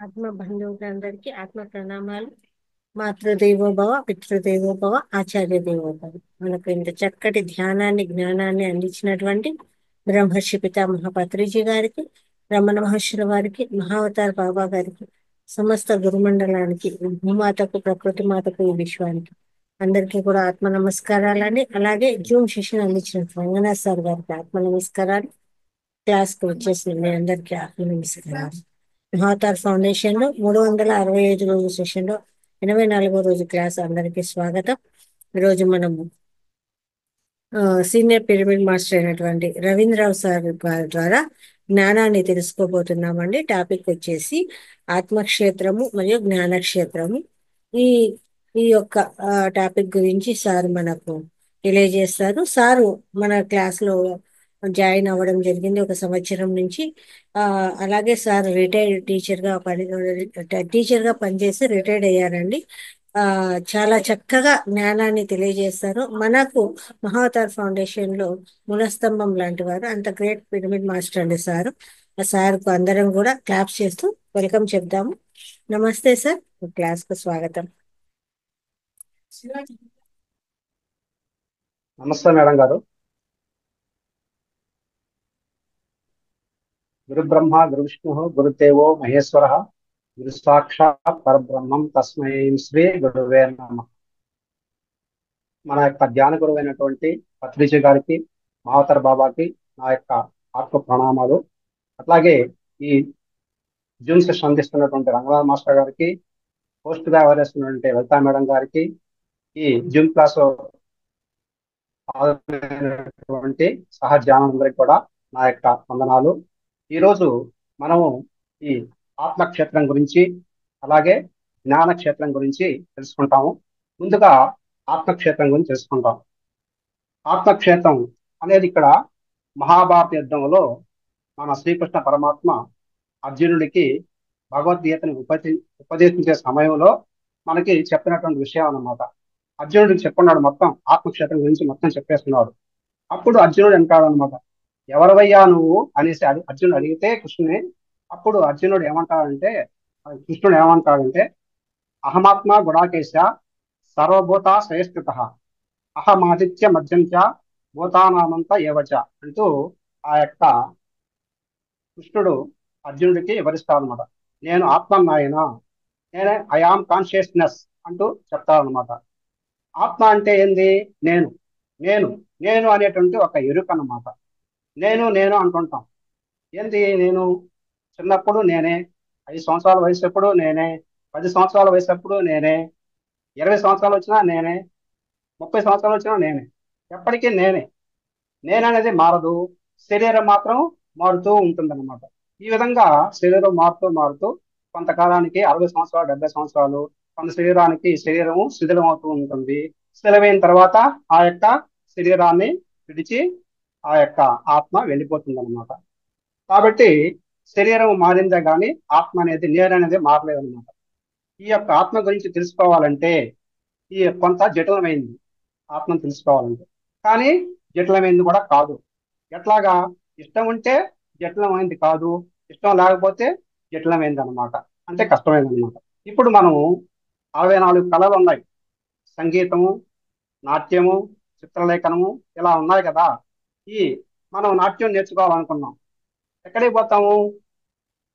ఆత్మ బంధువులందరికీ ఆత్మ ప్రణామాలు. మాతృదేవోభవ, పితృదేవోభవ, ఆచార్య దేవోభవ. మనకు ఇంత చక్కటి ధ్యానాన్ని, జ్ఞానాన్ని అందించినటువంటి బ్రహ్మర్షి పితామహ పత్రిజీ గారికి, రమణ మహర్షుల వారికి, మహావతార్ బాబా గారికి, సమస్త గురుమండలానికి, భూమాతకు, ప్రకృతి మాతకు, ఈ విశ్వానికి అందరికీ కూడా ఆత్మ నమస్కారాలని, అలాగే జూమ్ సెషన్ అందించిన రంగనాథ్ సార్ గారికి ఆత్మ నమస్కారాలు. క్లాస్ కు వచ్చేసిన మీ అందరికీ ఆత్మ నమస్కారాలు. మహావతార్ ఫౌండేషన్ లో 365 రోజు సెషన్ లో 84వ రోజు క్లాస్ అందరికీ స్వాగతం. ఈరోజు మనము సీనియర్ పిరమిడ్ మాస్టర్ అయినటువంటి రవీంద్రరావు సార్ గారి ద్వారా జ్ఞానాన్ని తెలుసుకోబోతున్నామండి. టాపిక్ వచ్చేసి ఆత్మక్షేత్రము మరియు జ్ఞానక్షేత్రము. ఈ ఈ యొక్క టాపిక్ గురించి సార్ మనకు తెలియజేస్తారు. సారు మన క్లాస్ లో జాయిన్ అవ్వడం జరిగింది 1 సంవత్సరం నుంచి. అలాగే సార్ రిటైర్డ్ టీచర్ గా పనిచేసి రిటైర్డ్ అయ్యారండి. చాలా చక్కగా జ్ఞానాన్ని తెలియజేస్తారు. మనకు మహావతార్ ఫౌండేషన్ లో మూలస్తంభం లాంటి వారు, అంత గ్రేట్ పిరమిడ్ మాస్టర్ అండి సార్. ఆ సార్ కు అందరం కూడా క్లాప్స్ చేస్తూ వెల్కమ్ చెప్దాము. నమస్తే సార్, క్లాస్ కు స్వాగతం. నమస్తే మేడం గారు. గురు బ్రహ్మ గురు విష్ణు గురుదేవో మహేశ్వర గురు సాక్షాత్ పరబ్రహ్మం తస్మై శ్రీ గురువే నమః. మన యొక్క ధ్యాన గురువు అయినటువంటి పత్రిజీ గారికి, మహావతార్ బాబాకి నా యొక్క ఆత్మ ప్రణామాలు. అట్లాగే ఈ జూమ్ సెషన్ అందిస్తున్నటువంటి రంగనాథ్ మాస్టర్ గారికి, పోస్ట్ గా వ్యవహరిస్తున్నటువంటి లలితా మేడం గారికి, ఈ జూమ్ క్లాస్ పాల్గొనేటువంటి సహధ్యానులందరికీ కూడా నా యొక్క వందనాలు. ఈరోజు మనము ఈ ఆత్మక్షేత్రం గురించి, అలాగే జ్ఞానక్షేత్రం గురించి తెలుసుకుంటాము. ముందుగా ఆత్మక్షేత్రం గురించి తెలుసుకుంటాం. ఆత్మక్షేత్రం అనేది ఇక్కడ మహాభారత యుద్ధంలో మన శ్రీకృష్ణ పరమాత్మ అర్జునుడికి భగవద్గీతని ఉపదేశించే సమయంలో మనకి చెప్పినటువంటి విషయం అన్నమాట. అర్జునుడికి చెప్పున్నాడు, మొత్తం ఆత్మక్షేత్రం గురించి మొత్తం చెప్పేస్తున్నాడు. అప్పుడు అర్జునుడు అంటాడు అనమాట, ఎవరవయ్యా నువ్వు అనేసి అర్జునుడు అడిగితే కృష్ణుని, అప్పుడు అర్జునుడు ఏమంటాడంటే అహమాత్మ గుడాకేశ సర్వభూత శ్రేష్ఠత అహమాదిత్య మధ్యం చ భూతానామంత ఏవచ అంటూ ఆ యొక్క కృష్ణుడు అర్జునుడికి వివరిస్తాడు అనమాట. నేను ఆత్మన్నాయన, నేనే ఐఆమ్ కాన్షియస్నెస్ అంటూ చెప్తాడనమాట. ఆత్మ అంటే ఏంది? నేను నేను నేను అనేటువంటి ఒక ఎరుక అన్నమాట. నేను నేను అంటుంటాం. ఏంది నేను? చిన్నప్పుడు నేనే, 5 సంవత్సరాల వయసు అప్పుడు నేనే, 10 సంవత్సరాల వయసు అప్పుడు నేనే, 20 సంవత్సరాలు వచ్చినా నేనే, 30 సంవత్సరాలు వచ్చినా నేనే, ఎప్పటికీ నేనే. నేననేది మారదు, శరీరం మాత్రం మారుతూ ఉంటుందన్నమాట. ఈ విధంగా శరీరం మారుతూ మారుతూ కొంతకాలానికి 60 సంవత్సరాలు, 70 సంవత్సరాలు కొంత శరీరము శిథిలం అవుతూ ఉంటుంది. శిథిలమైన తర్వాత ఆ యొక్క శరీరాన్ని విడిచి ఆ యొక్క ఆత్మ వెళ్ళిపోతుంది అనమాట. కాబట్టి శరీరం మారిందే కానీ ఆత్మ అనేది, నేననేది మారలేదు అనమాట. ఈ యొక్క ఆత్మ గురించి తెలుసుకోవాలంటే ఈ కొంత జటిలమైంది ఆత్మను తెలుసుకోవాలంటే, కానీ జటిలమైంది కూడా కాదు. ఎట్లాగా? ఇష్టం ఉంటే జటిలమైంది కాదు, ఇష్టం లేకపోతే జటిలమైంది అనమాట, అంటే కష్టమైంది అనమాట. ఇప్పుడు మనము 64 కళలు ఉన్నాయి. సంగీతము, నాట్యము, చిత్రలేఖనము, ఇలా ఉన్నాయి కదా. ఈ మనం నాట్యం నేర్చుకోవాలనుకున్నాం, ఎక్కడికి పోతాము?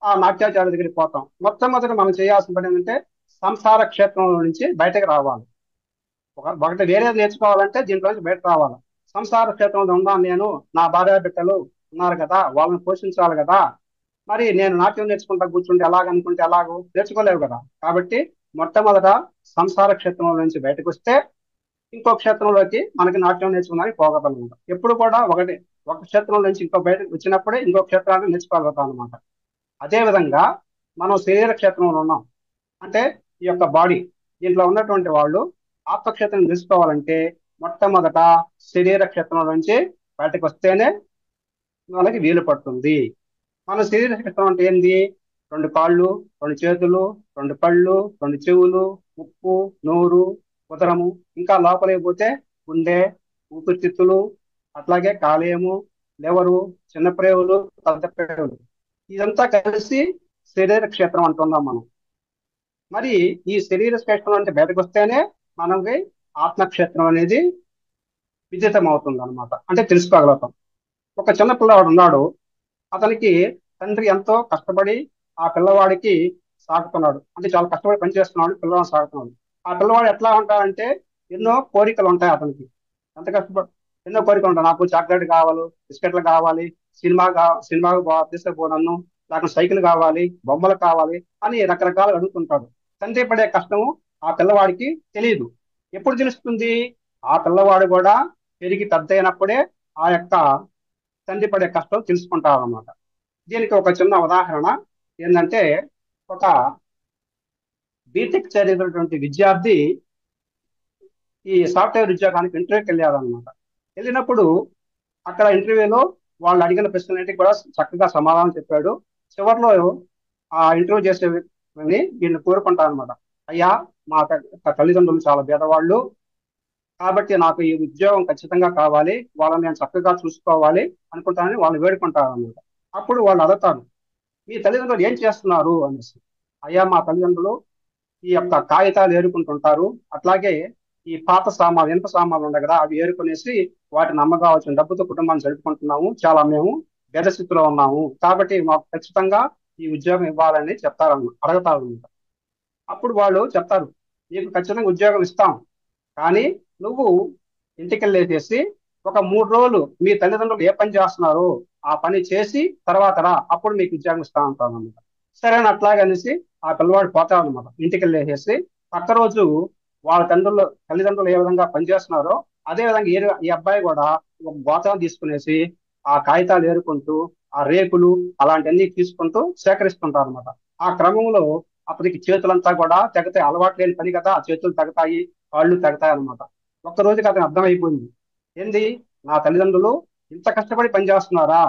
ఆ నాట్యాచార్య దగ్గరికి పోతాం. మొట్టమొదటి మనం చేయాల్సిన పని ఏంటంటే సంసార క్షేత్రంలో నుంచి బయటకు రావాలి. ఒకటి వేరేది నేర్చుకోవాలంటే దీంట్లో నుంచి బయట రావాలి. సంసార క్షేత్రంలో ఉన్నాను నేను, నా భార్య బిడ్డలు ఉన్నారు కదా, వాళ్ళని పోషించాలి కదా. మరి నేను నాట్యం నేర్చుకుంటా కూర్చుంటే ఎలాగనుకుంటే ఎలాగో నేర్చుకోలేవు కదా. కాబట్టి మొట్టమొదట సంసార క్షేత్రంలో నుంచి బయటకు వస్తే ఇంకో క్షేత్రంలోకి మనకి నాట్యం నేర్చుకున్నానికి పోగలం. ఎప్పుడు కూడా ఒక క్షేత్రం నుంచి ఇంకో బయటకు వచ్చినప్పుడే ఇంకో క్షేత్రాన్ని నేర్చుకోగలుగుతాం అనమాట. అదే విధంగా మనం శరీర క్షేత్రంలో ఉన్నాం అంటే ఈ యొక్క బాడీ, దీంట్లో ఉన్నటువంటి వాళ్ళు ఆత్మక్షేత్రం తెలుసుకోవాలంటే మొట్టమొదట శరీర క్షేత్రం నుంచి బయటకు వస్తేనే మనకి వీలు పడుతుంది. మన శరీర క్షేత్రం అంటే ఏంది? 2 కాళ్ళు, 2 చేతులు, 2 కళ్ళు, 2 చెవులు, ముక్కు, నోరు, ఉదరము, ఇంకా లోపలికి పోతే గుండె, ఊపిరితిత్తులు, అట్లాగే కాలేయము, లివరు, చిన్న ప్రేవులు, పెద్ద ప్రేవులు, ఇదంతా కలిసి శరీర క్షేత్రం అంటున్నాం మనం. మరి ఈ శరీర క్షేత్రం అంటే బయటకు వస్తేనే మనకి ఆత్మక్షేత్రం అనేది విదితం అవుతుంది అనమాట, అంటే తెలుసుకోగలుగుతాం. ఒక చిన్న పిల్లవాడు ఉన్నాడు, అతనికి తండ్రి ఎంతో కష్టపడి ఆ పిల్లవాడికి సాగుతున్నాడు, అంటే చాలా కష్టపడి పనిచేస్తున్నాడు, పిల్లవాడిని సాగుతున్నాడు. ఆ పిల్లవాడు ఎట్లా ఉంటాడంటే ఎన్నో కోరికలు ఉంటాయి అతనికి. ఎంత కష్టపడి ఎన్నో కోరికలు ఉంటాయి, నాకు చాక్లెట్ కావాలి, బిస్కెట్లు కావాలి, సినిమాకు తీసుకుపోనన్ను, నాకు సైకిల్ కావాలి, బొమ్మలు కావాలి అని రకరకాలు అడుగుతుంటాడు. తండ్రి పడే కష్టము ఆ పిల్లవాడికి తెలియదు. ఎప్పుడు తెలుస్తుంది? ఆ పిల్లవాడు కూడా పెరిగి పెద్ద అయినప్పుడే ఆ యొక్క తండ్రి పడే కష్టం తెలుసుకుంటారు అన్నమాట. దీనికి ఒక చిన్న ఉదాహరణ ఏంటంటే, ఒక బీటెక్ చదివినటువంటి విద్యార్థి ఈ సాఫ్ట్వేర్ ఉద్యోగానికి ఇంటర్వ్యూకి వెళ్ళారనమాట. వెళ్ళినప్పుడు అక్కడ ఇంటర్వ్యూలో వాళ్ళు అడిగిన ప్రశ్నలన్నిటికీ కూడా చక్కగా సమాధానం చెప్పాడు. చివరిలో ఆ ఇంటర్వ్యూ చేసే వ్యక్తిని వీళ్ళు కోరుకుంటారు అనమాట. అయ్యా, మా తల్లిదండ్రులు చాలా పేదవాళ్ళు, కాబట్టి నాకు ఈ ఉద్యోగం ఖచ్చితంగా కావాలి, వాళ్ళని నేను చక్కగా చూసుకోవాలి అనుకుంటానని వాళ్ళు వేడుకుంటారు అనమాట. అప్పుడు వాళ్ళు అడుగుతారు, మీ తల్లిదండ్రులు ఏం చేస్తున్నారు అనేసి. అయ్యా, మా తల్లిదండ్రులు ఈ యొక్క కాగితాలు ఏరుకుంటుంటారు, అట్లాగే ఈ పాత సామాన్లు, ఇనుప సామాన్లు ఉన్నాయి కదా, అవి ఏరుకునేసి వాటిని అమ్మగా వచ్చిన డబ్బుతో కుటుంబాన్ని జరుపుకుంటున్నాము, చాలా మేము పేద స్థితిలో ఉన్నాము, కాబట్టి మాకు ఖచ్చితంగా ఈ ఉద్యోగం ఇవ్వాలని అడుగుతారు. అప్పుడు వాళ్ళు చెప్తారు, నీకు ఖచ్చితంగా ఉద్యోగం ఇస్తాం, కానీ నువ్వు ఇంటికి వెళ్ళేసేసి ఒక 3 రోజులు మీ తల్లిదండ్రులు ఏ పని చేస్తున్నారో ఆ పని చేసి తర్వాత రా, అప్పుడు మీకు ఉద్యోగం ఇస్తా ఉంటాను అనమాట. సరే అని అట్లాగనేసి ఆ పిల్లవాడు పోతాడు అనమాట. ఇంటికి వెళ్ళేసేసి పక్క రోజు వాళ్ళ తల్లిదండ్రులు ఏ విధంగా పనిచేస్తున్నారో అదే విధంగా ఈ అబ్బాయి కూడా ఒక గోతం తీసుకునేసి ఆ కాగితాలు ఏరుకుంటూ ఆ రేకులు అలాంటివన్నీ తీసుకుంటూ సేకరిస్తుంటారు అనమాట. ఆ క్రమంలో అప్పటికి చేతులంతా కూడా తెగతాయి, అలవాటు లేని పని కదా, ఆ చేతులు తెగతాయి, కాళ్ళు తెగతాయి అనమాట. ఒక్క రోజుకి అతను అర్థమైపోయింది, ఏంది, నా తల్లిదండ్రులు ఇంత కష్టపడి పనిచేస్తున్నారా,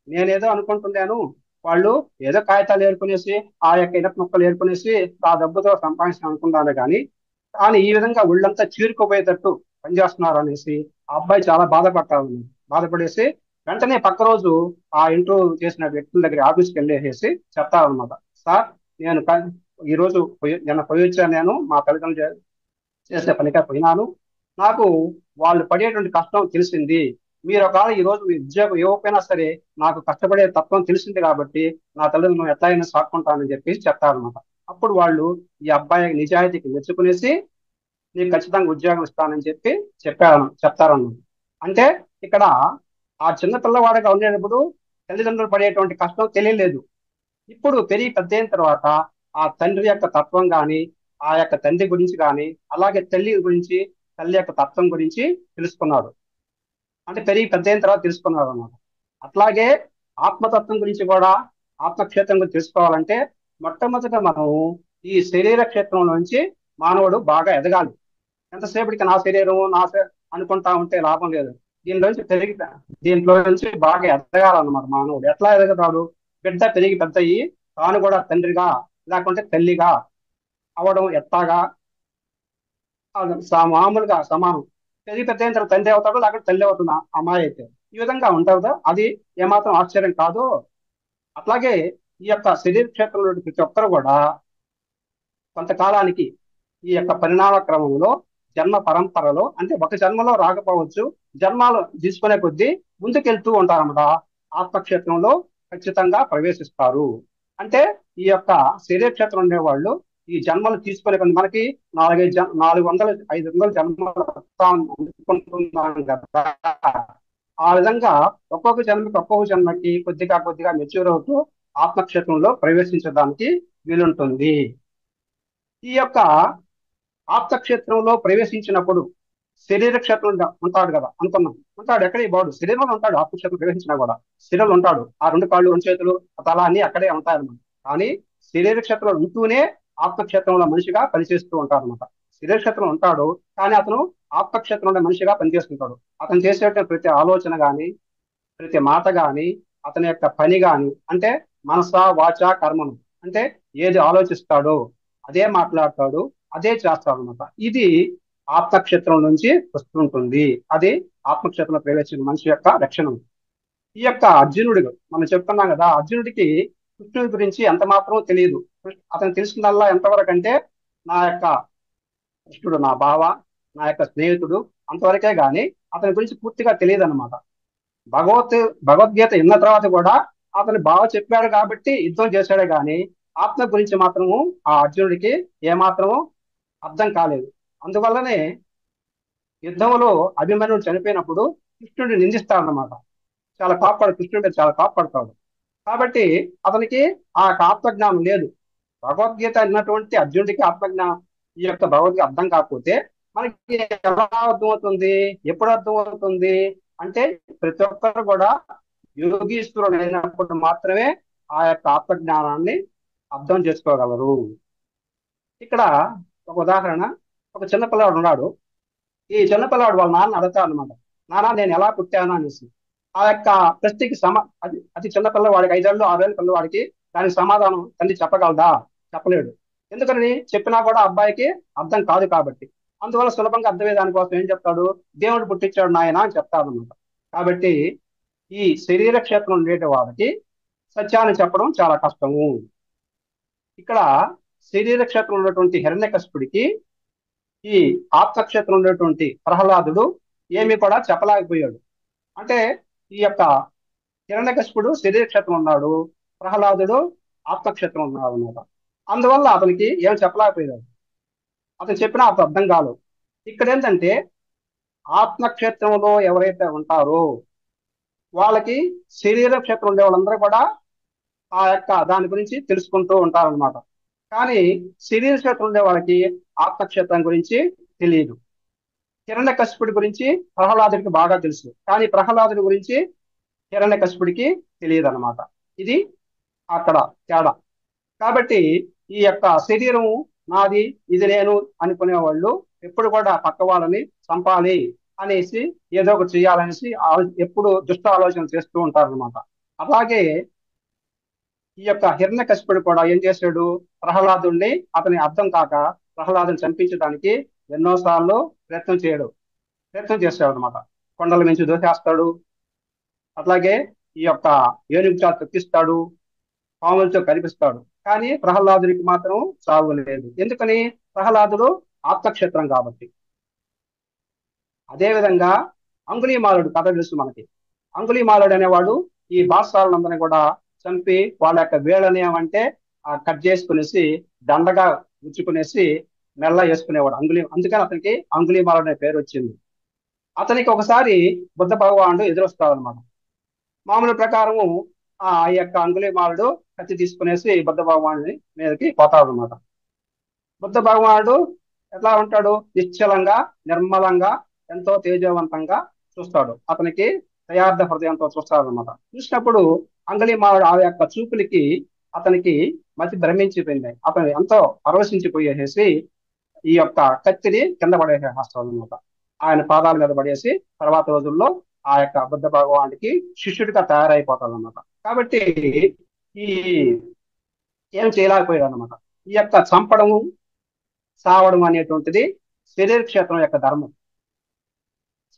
నేనేదో అనుకుంటున్నాను, వాళ్ళు ఏదో కాగితాలు ఏరుకునేసి ఆ యొక్క ఇనప ముక్కలు ఏరుకునేసి ఆ డబ్బుతో సంపాదించిన అనుకున్నాను, కానీ ఈ విధంగా ఒళ్ళంతా చీరుకుపోయేటట్టు పనిచేస్తున్నారు అనేసి ఆ అబ్బాయి చాలా బాధపడేసి వెంటనే పక్క రోజు ఆ ఇంటర్వ్యూ చేసిన వ్యక్తుల దగ్గర ఆఫీస్కి వెళ్ళేసి చెప్తారనమాట. సార్, నేను ఈ రోజు నిన్న పోయి వచ్చాను, నేను మా తల్లిదండ్రులు చేసే పనిగా పోయినాను, నాకు వాళ్ళు పడేటువంటి కష్టం తెలిసింది, మీరు ఒకవేళ ఈ రోజు మీ ఉద్యోగం ఇవ్వకపోయినా సరే నాకు కష్టపడే తత్వం తెలిసింది కాబట్టి నా తల్లిదండ్రులు ఎట్లా అయినా సాక్కుంటానని చెప్పేసి చెప్తారనమాట. అప్పుడు వాళ్ళు ఈ అబ్బాయి నిజాయితీకి మెచ్చుకునేసి నీకు ఖచ్చితంగా ఉద్యోగం ఇస్తానని చెప్పి చెప్తారన్నమాట. అంటే ఇక్కడ ఆ చిన్న పిల్లవాడిగా ఉండేటప్పుడు తల్లిదండ్రులు పడేటువంటి కష్టం తెలియలేదు. ఇప్పుడు పెరిగి పెద్ద అయిన తర్వాత ఆ తండ్రి యొక్క తత్వం కానీ, ఆ యొక్క తండ్రి గురించి కానీ, అలాగే తల్లి గురించి, తల్లి యొక్క తత్వం గురించి తెలుసుకున్నాడు. అంటే పెరిగి పెద్ద అయిన తర్వాత తెలుసుకున్నాడు అన్నమాట. అట్లాగే ఆత్మతత్వం గురించి కూడా, ఆత్మక్షేత్రం గురించి తెలుసుకోవాలంటే మొట్టమొదట మనం ఈ శరీర క్షేత్రం నుంచి మానవుడు బాగా ఎదగాలి. ఎంతసేపటికి నా శరీరం అనుకుంటా ఉంటే లాభం లేదు. దీంట్లో నుంచి బాగా ఎదగాలన్నమాట మానవుడు. ఎట్లా ఎదగతాడు? బిడ్డ పెరిగి పెద్ద అయ్యి తాను కూడా తండ్రిగా లేకుంటే తల్లిగా అవడం ఎట్లాగా మామూలుగా సమానం. పెరిగి పెద్ద అయిన తర్వాత తండ్రి అవుతాడు, లేకపోతే తల్లి అవుతుంది అమ్మాయి అయితే. ఈ విధంగా ఉంటుందా? అది ఏమాత్రం ఆశ్చర్యం కాదు. అట్లాగే ఈ యొక్క శరీర క్షేత్రంలో ప్రతి ఒక్కరు కూడా కొంతకాలానికి ఈ యొక్క పరిణామ క్రమంలో జన్మ పరంపరలో, అంటే ఒక జన్మలో రాకపోవచ్చు, జన్మాలు తీసుకునే కొద్దీ ముందుకెళ్తూ ఉంటారన్నమాట. ఆత్మక్షేత్రంలో ఖచ్చితంగా ప్రవేశిస్తారు. అంటే ఈ యొక్క శరీర క్షేత్రం ఉండేవాళ్ళు ఈ జన్మలు తీసుకునే కొద్ది మనకి 400-500 జన్మలు అనుకుంటున్నాం కదా, ఆ విధంగా ఒక్కొక్క జన్మకి కొద్దిగా కొద్దిగా మెచ్యూర్ అవుతూ ఆత్మక్షేత్రంలో ప్రవేశించడానికి వీలుంటుంది. ఈ యొక్క ఆప్తక్షేత్రంలో ప్రవేశించినప్పుడు శరీర క్షేత్రంలో ఉంటాడు కదా అనుకున్నాం, ఉంటాడు, ఎక్కడే బాడు శరీరంలో ఉంటాడు. ఆత్మక్షేత్రం ప్రవేశించినా కూడా శరీరంలో ఉంటాడు. ఆ 2 కాళ్ళు, 2 చేతులు, తల అన్ని అక్కడే ఉంటాయన్నమాట. కానీ శరీర క్షేత్రంలో ఉంటూనే ఆత్మక్షేత్రంలో మనిషిగా పనిచేస్తూ ఉంటాడు అనమాట. శరీర క్షేత్రంలో ఉంటాడు, కానీ అతను ఆత్మక్షేత్రంలో మనిషిగా పనిచేస్తుంటాడు. అతను చేసేటువంటి ప్రతి ఆలోచన గాని, ప్రతి మాట గాని, అతని యొక్క పని గాని, అంటే మనస వాచ కర్మను, అంటే ఏది ఆలోచిస్తాడో అదే మాట్లాడతాడు, అదే చేస్తాడు అనమాట. ఇది ఆత్మక్షేత్రం నుంచి వస్తుంటుంది. అది ఆత్మక్షేత్రంలో ప్రవేశించిన మనిషి యొక్క లక్షణం. ఈ యొక్క అర్జునుడు మనం చెప్తున్నాం కదా, అర్జునుడికి కృష్ణుడి గురించి ఎంత మాత్రం తెలియదు. అతను తెలిసిందల్లా ఎంతవరకు అంటే నా యొక్క కృష్ణుడు నా బావ, నా యొక్క స్నేహితుడు, అంతవరకే గాని అతని గురించి పూర్తిగా తెలియదు అనమాట. భగవత్ భగవద్గీత విన్న తర్వాత కూడా అతను బావ చెప్పాడు కాబట్టి యుద్ధం చేశాడే గాని ఆత్మ గురించి మాత్రము ఆ అర్జునుడికి ఏమాత్రము అర్థం కాలేదు. అందువల్లనే యుద్ధంలో అభిమన్యుడు చనిపోయినప్పుడు కృష్ణుడిని నిందిస్తాడనమాట. చాలా కృష్ణుడి మీద చాలా కోప్పడతాడు. కాబట్టి అతనికి ఆ ఆత్మజ్ఞానం లేదు. భగవద్గీత అన్నటువంటి అర్జునుడికి ఆత్మజ్ఞానం, ఈ యొక్క భగవద్గీత అర్థం కాకపోతే మనకి ఎలా అర్థమవుతుంది, ఎప్పుడు అర్థమవుతుంది అంటే ప్రతి ఒక్కరు కూడా యోగీశ్వరుడు అయినప్పుడు మాత్రమే ఆ యొక్క ఆత్మజ్ఞానాన్ని అర్థం చేసుకోగలరు. ఇక్కడ ఒక ఉదాహరణ, ఒక చిన్నపిల్లవాడు ఉన్నాడు. ఈ చిన్నపిల్లవాడు వాళ్ళ నాన్న అడుగుతాడు అనమాట, నాన్న నేను ఎలా పుట్టాను అనేసి. ఆ యొక్క ప్రశ్నకి అతి చిన్న పిల్లవాడికి 5 ఏళ్ళు 6 ఏళ్ళ పిల్లవాడికి దానికి సమాధానం తల్లి చెప్పగలదా? చెప్పలేడు. ఎందుకని చెప్పినా కూడా అబ్బాయికి అర్థం కాదు కాబట్టి. అందువల్ల సులభంగా అర్థమయ్యే దానికోసం ఏం చెప్తాడు, దేవుడు పుట్టించాడు నాయన అని చెప్తాడు అనమాట. కాబట్టి ఈ శరీర క్షేత్రం ఉండేటి వాడికి సత్యాన్ని చెప్పడం చాలా కష్టము. ఇక్కడ శరీర క్షేత్రం ఉన్నటువంటి హిరణ్యకశిపుడికి ఈ ఆత్మక్షేత్రం ఉన్నటువంటి ప్రహ్లాదుడు ఏమీ కూడా చెప్పలేకపోయాడు. అంటే ఈ యొక్క హిరణ్యకశిపుడు శరీర క్షేత్రం ఉన్నాడు, ప్రహ్లాదుడు ఆత్మక్షేత్రం ఉన్నాడు అనమాట. అందువల్ల అతనికి ఏం చెప్పలేకపోయాడు. అతను చెప్పినా అతను అర్థం కాదు. ఇక్కడ ఏంటంటే ఆత్మక్షేత్రంలో ఎవరైతే ఉంటారో వాళ్ళకి శరీర క్షేత్రం ఉండే వాళ్ళందరూ కూడా ఆ యొక్క దాని గురించి తెలుసుకుంటూ ఉంటారన్నమాట. కానీ శరీర క్షేత్రం ఉండే వాళ్ళకి ఆత్మక్షేత్రం గురించి తెలియదు. హిరణ్యకశిపుడి గురించి ప్రహ్లాదుడికి బాగా తెలుసు, కానీ ప్రహ్లాదుడి గురించి హిరణ్యకశిపుడికి తెలియదు అనమాట. ఇది అక్కడ తేడా. కాబట్టి ఈ యొక్క శరీరం నాది, ఇది నేను అనుకునే వాళ్ళు ఎప్పుడు కూడా పక్క వాళ్ళని చంపాలి అనేసి ఏదో ఒకటి చేయాలనేసి ఎప్పుడు దుష్ట ఆలోచన చేస్తూ ఉంటారు అనమాట. అలాగే ఈ యొక్క హిరణ్యకశిపుడు కూడా ఏం చేశాడు, ప్రహ్లాదుడిని అతని అర్థం కాక ప్రహ్లాదుని చంపించడానికి ఎన్నోసార్లు ప్రయత్నం చేస్తాడు అనమాట. కొండల మించి దూకేస్తాడు, అట్లాగే ఈ యొక్క ఏనుగు చేత తొక్కిస్తాడు, పాములతో కనిపిస్తాడు. కానీ ప్రహ్లాదుడికి మాత్రం చావు లేదు. ఎందుకని? ప్రహ్లాదుడు ఆత్మక్షేత్రం కాబట్టి. అదేవిధంగా అంగుళీమాలుడు కథ తెలుసు మనకి. అంగుళీమాలుడు అనేవాడు ఈ బాద్షాలందరినీ కూడా చంపి వాళ్ళ యొక్క వేళ్ళని ఏమంటే కట్ చేసుకునేసి దండగా గుచ్చుకునేసి మెల్ల వేసుకునేవాడు అందుకని అతనికి అంగుళీమాలుడు అనే పేరు వచ్చింది. అతనికి ఒకసారి బుద్ధ భగవానుడు ఎదురొస్తాడు అనమాట. మామూలు ప్రకారము ఆ యొక్క అంగుళీమాలుడు కత్తి తీసుకునేసి బుద్ధ భగవానుడి మీదకి పోతాడు అనమాట. బుద్ధ భగవానుడు ఎట్లా ఉంటాడు, నిశ్చలంగా నిర్మలంగా ఎంతో తేజవంతంగా చూస్తాడు. అతనికి దయార్థ హృదయంతో చూస్తాడు అనమాట. చూసినప్పుడు అంగుళీమాలుడు ఆ యొక్క చూపులకి అతనికి మతి భ్రమించిపోయింది. అతను ఎంతో పరవశించిపోయేసి ఈ యొక్క కత్తిని కింద పడేసేస్తాడు అనమాట. ఆయన పాదాల మీద పడేసి తర్వాత రోజుల్లో ఆ యొక్క బుద్ధ భగవానుడికి శిష్యుడిగా తయారైపోతాడు అనమాట. కాబట్టి ఈ ఏం చేయలేకపోయాడు అనమాట. ఈ యొక్క చంపడము సావడం అనేటువంటిది శరీర క్షేత్రం యొక్క ధర్మం.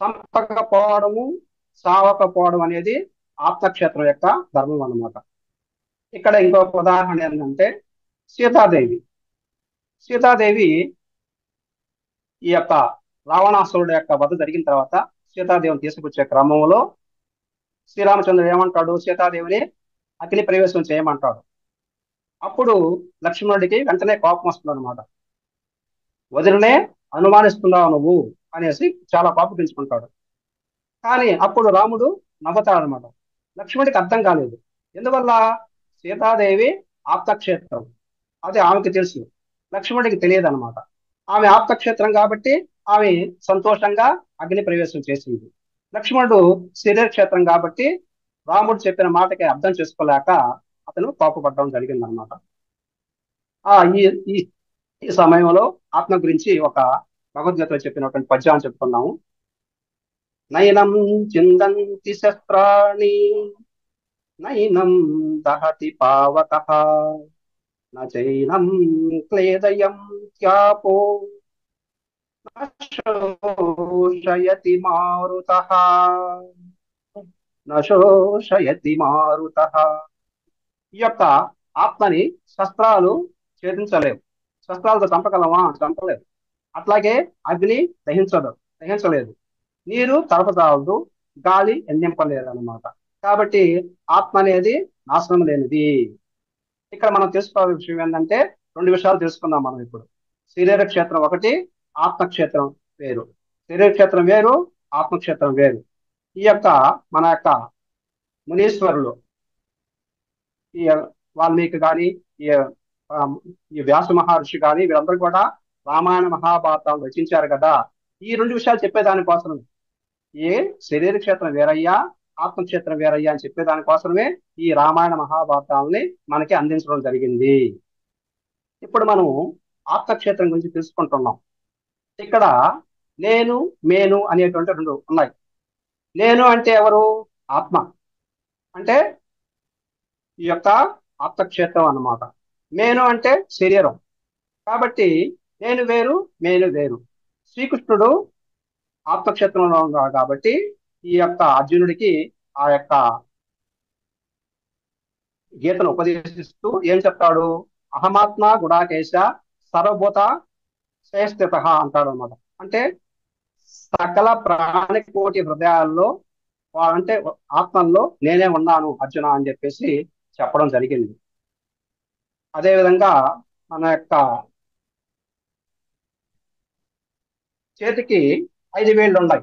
చంపకపోవడము సావకపోవడం అనేది ఆత్మక్షేత్రం యొక్క ధర్మం అన్నమాట. ఇక్కడ ఇంకొక ఉదాహరణ ఏంటంటే సీతాదేవి. సీతాదేవి ఈ యొక్క రావణాసురుడు యొక్క వధ జరిగిన తర్వాత సీతాదేవిని తీసుకొచ్చే క్రమంలో శ్రీరామచంద్రుడు ఏమంటాడు, సీతాదేవిని అగ్ని ప్రవేశం చేయమంటాడు. అప్పుడు లక్ష్మణుడికి వెంటనే కోపం వస్తుంది అనమాట. వదిలినే అనుమానిస్తున్నావు నువ్వు అనేసి చాలా కోపగించుకుంటాడు. కానీ అప్పుడు రాముడు నవ్వుతాడు అనమాట. లక్ష్మణుడికి అర్థం కాలేదు. ఎందువల్ల? సీతాదేవి ఆప్తక్షేత్రం, అది ఆమెకి తెలుసు, లక్ష్మణుడికి తెలియదు అనమాట. ఆమె ఆప్తక్షేత్రం కాబట్టి ఆమె సంతోషంగా అగ్ని ప్రవేశం చేసింది. లక్ష్మణుడు శరీర క్షేత్రం కాబట్టి రాముడు చెప్పిన మాటకి అర్థం చేసుకోలేక అతను కోపపడడం జరిగింది అనమాట. ఈ ఈ సమయంలో ఆత్మ గురించి ఒక భగవద్గీతలో చెప్పినటువంటి పద్యాన్ని చెప్పుకున్నాము. నయనం చిందంతి శస్త్రాణి నైనం దహతి పావకః నైనం క్లేదయం త్యాపో నశోషయతి మారుతః. ఈ యొక్క ఆత్మని శస్త్రాలు ఛేదించలేవు. శస్త్రాలతో చంపగలమా? చంపలేవు. అట్లాగే అగ్ని దహించలేదు. నీరు తడపజాలదు, గాలి ఎందింపలేదు అనమాట. కాబట్టి ఆత్మ అనేది నాశనం లేనిది. ఇక్కడ మనం తెలుసుకోవాల్సిన విషయం ఏంటంటే, రెండు విషయాలు తెలుసుకుందాం మనం ఇప్పుడు. శరీర క్షేత్రం ఒకటి, ఆత్మక్షేత్రం వేరు. శరీర క్షేత్రం వేరు, ఆత్మక్షేత్రం వేరు. ఈ యొక్క మన యొక్క మునీశ్వరులు, ఈ వాల్మీకి కానీ, ఈ ఆ, ఈ వ్యాస మహర్షి కానీ, వీళ్ళందరూ కూడా రామాయణ మహాభారతాలు రచించారు కదా. ఈ రెండు విషయాలు చెప్పేదానికోసం, ఏ శరీర క్షేత్రం వేరయ్యా, ఆత్మక్షేత్రం వేరయ్యా అని చెప్పేదానికోసమే ఈ రామాయణ మహాభారతాలని మనకి అందించడం జరిగింది. ఇప్పుడు మనం ఆత్మక్షేత్రం గురించి తెలుసుకుంటున్నాం. ఇక్కడ నేను, మేను అనేటువంటి రెండు ఉన్నాయి. నేను అంటే ఎవరు? ఆత్మ. అంటే ఈ యొక్క ఆత్మక్షేత్రం అన్నమాట. మేను అంటే శరీరం. కాబట్టి నేను వేరు, మేను వేరు. శ్రీకృష్ణుడు ఆత్మక్షేత్రంలో ఉన్నాడు కాబట్టి ఈ యొక్క అర్జునుడికి ఆ యొక్క గీతను ఉపదేశిస్తూ ఏం చెప్తాడు? అహమాత్మ గుడాకేశ సర్వభూత శ్రేష్ఠిత అంటాడు అనమాట. అంటే సకల ప్రాణికోటి హృదయాల్లో అంటే ఆత్మల్లో నేనే ఉన్నాను అర్జున అని చెప్పేసి చెప్పడం జరిగింది. అదేవిధంగా మన యొక్క చేతికి 5 వేళ్ళు ఉన్నాయి.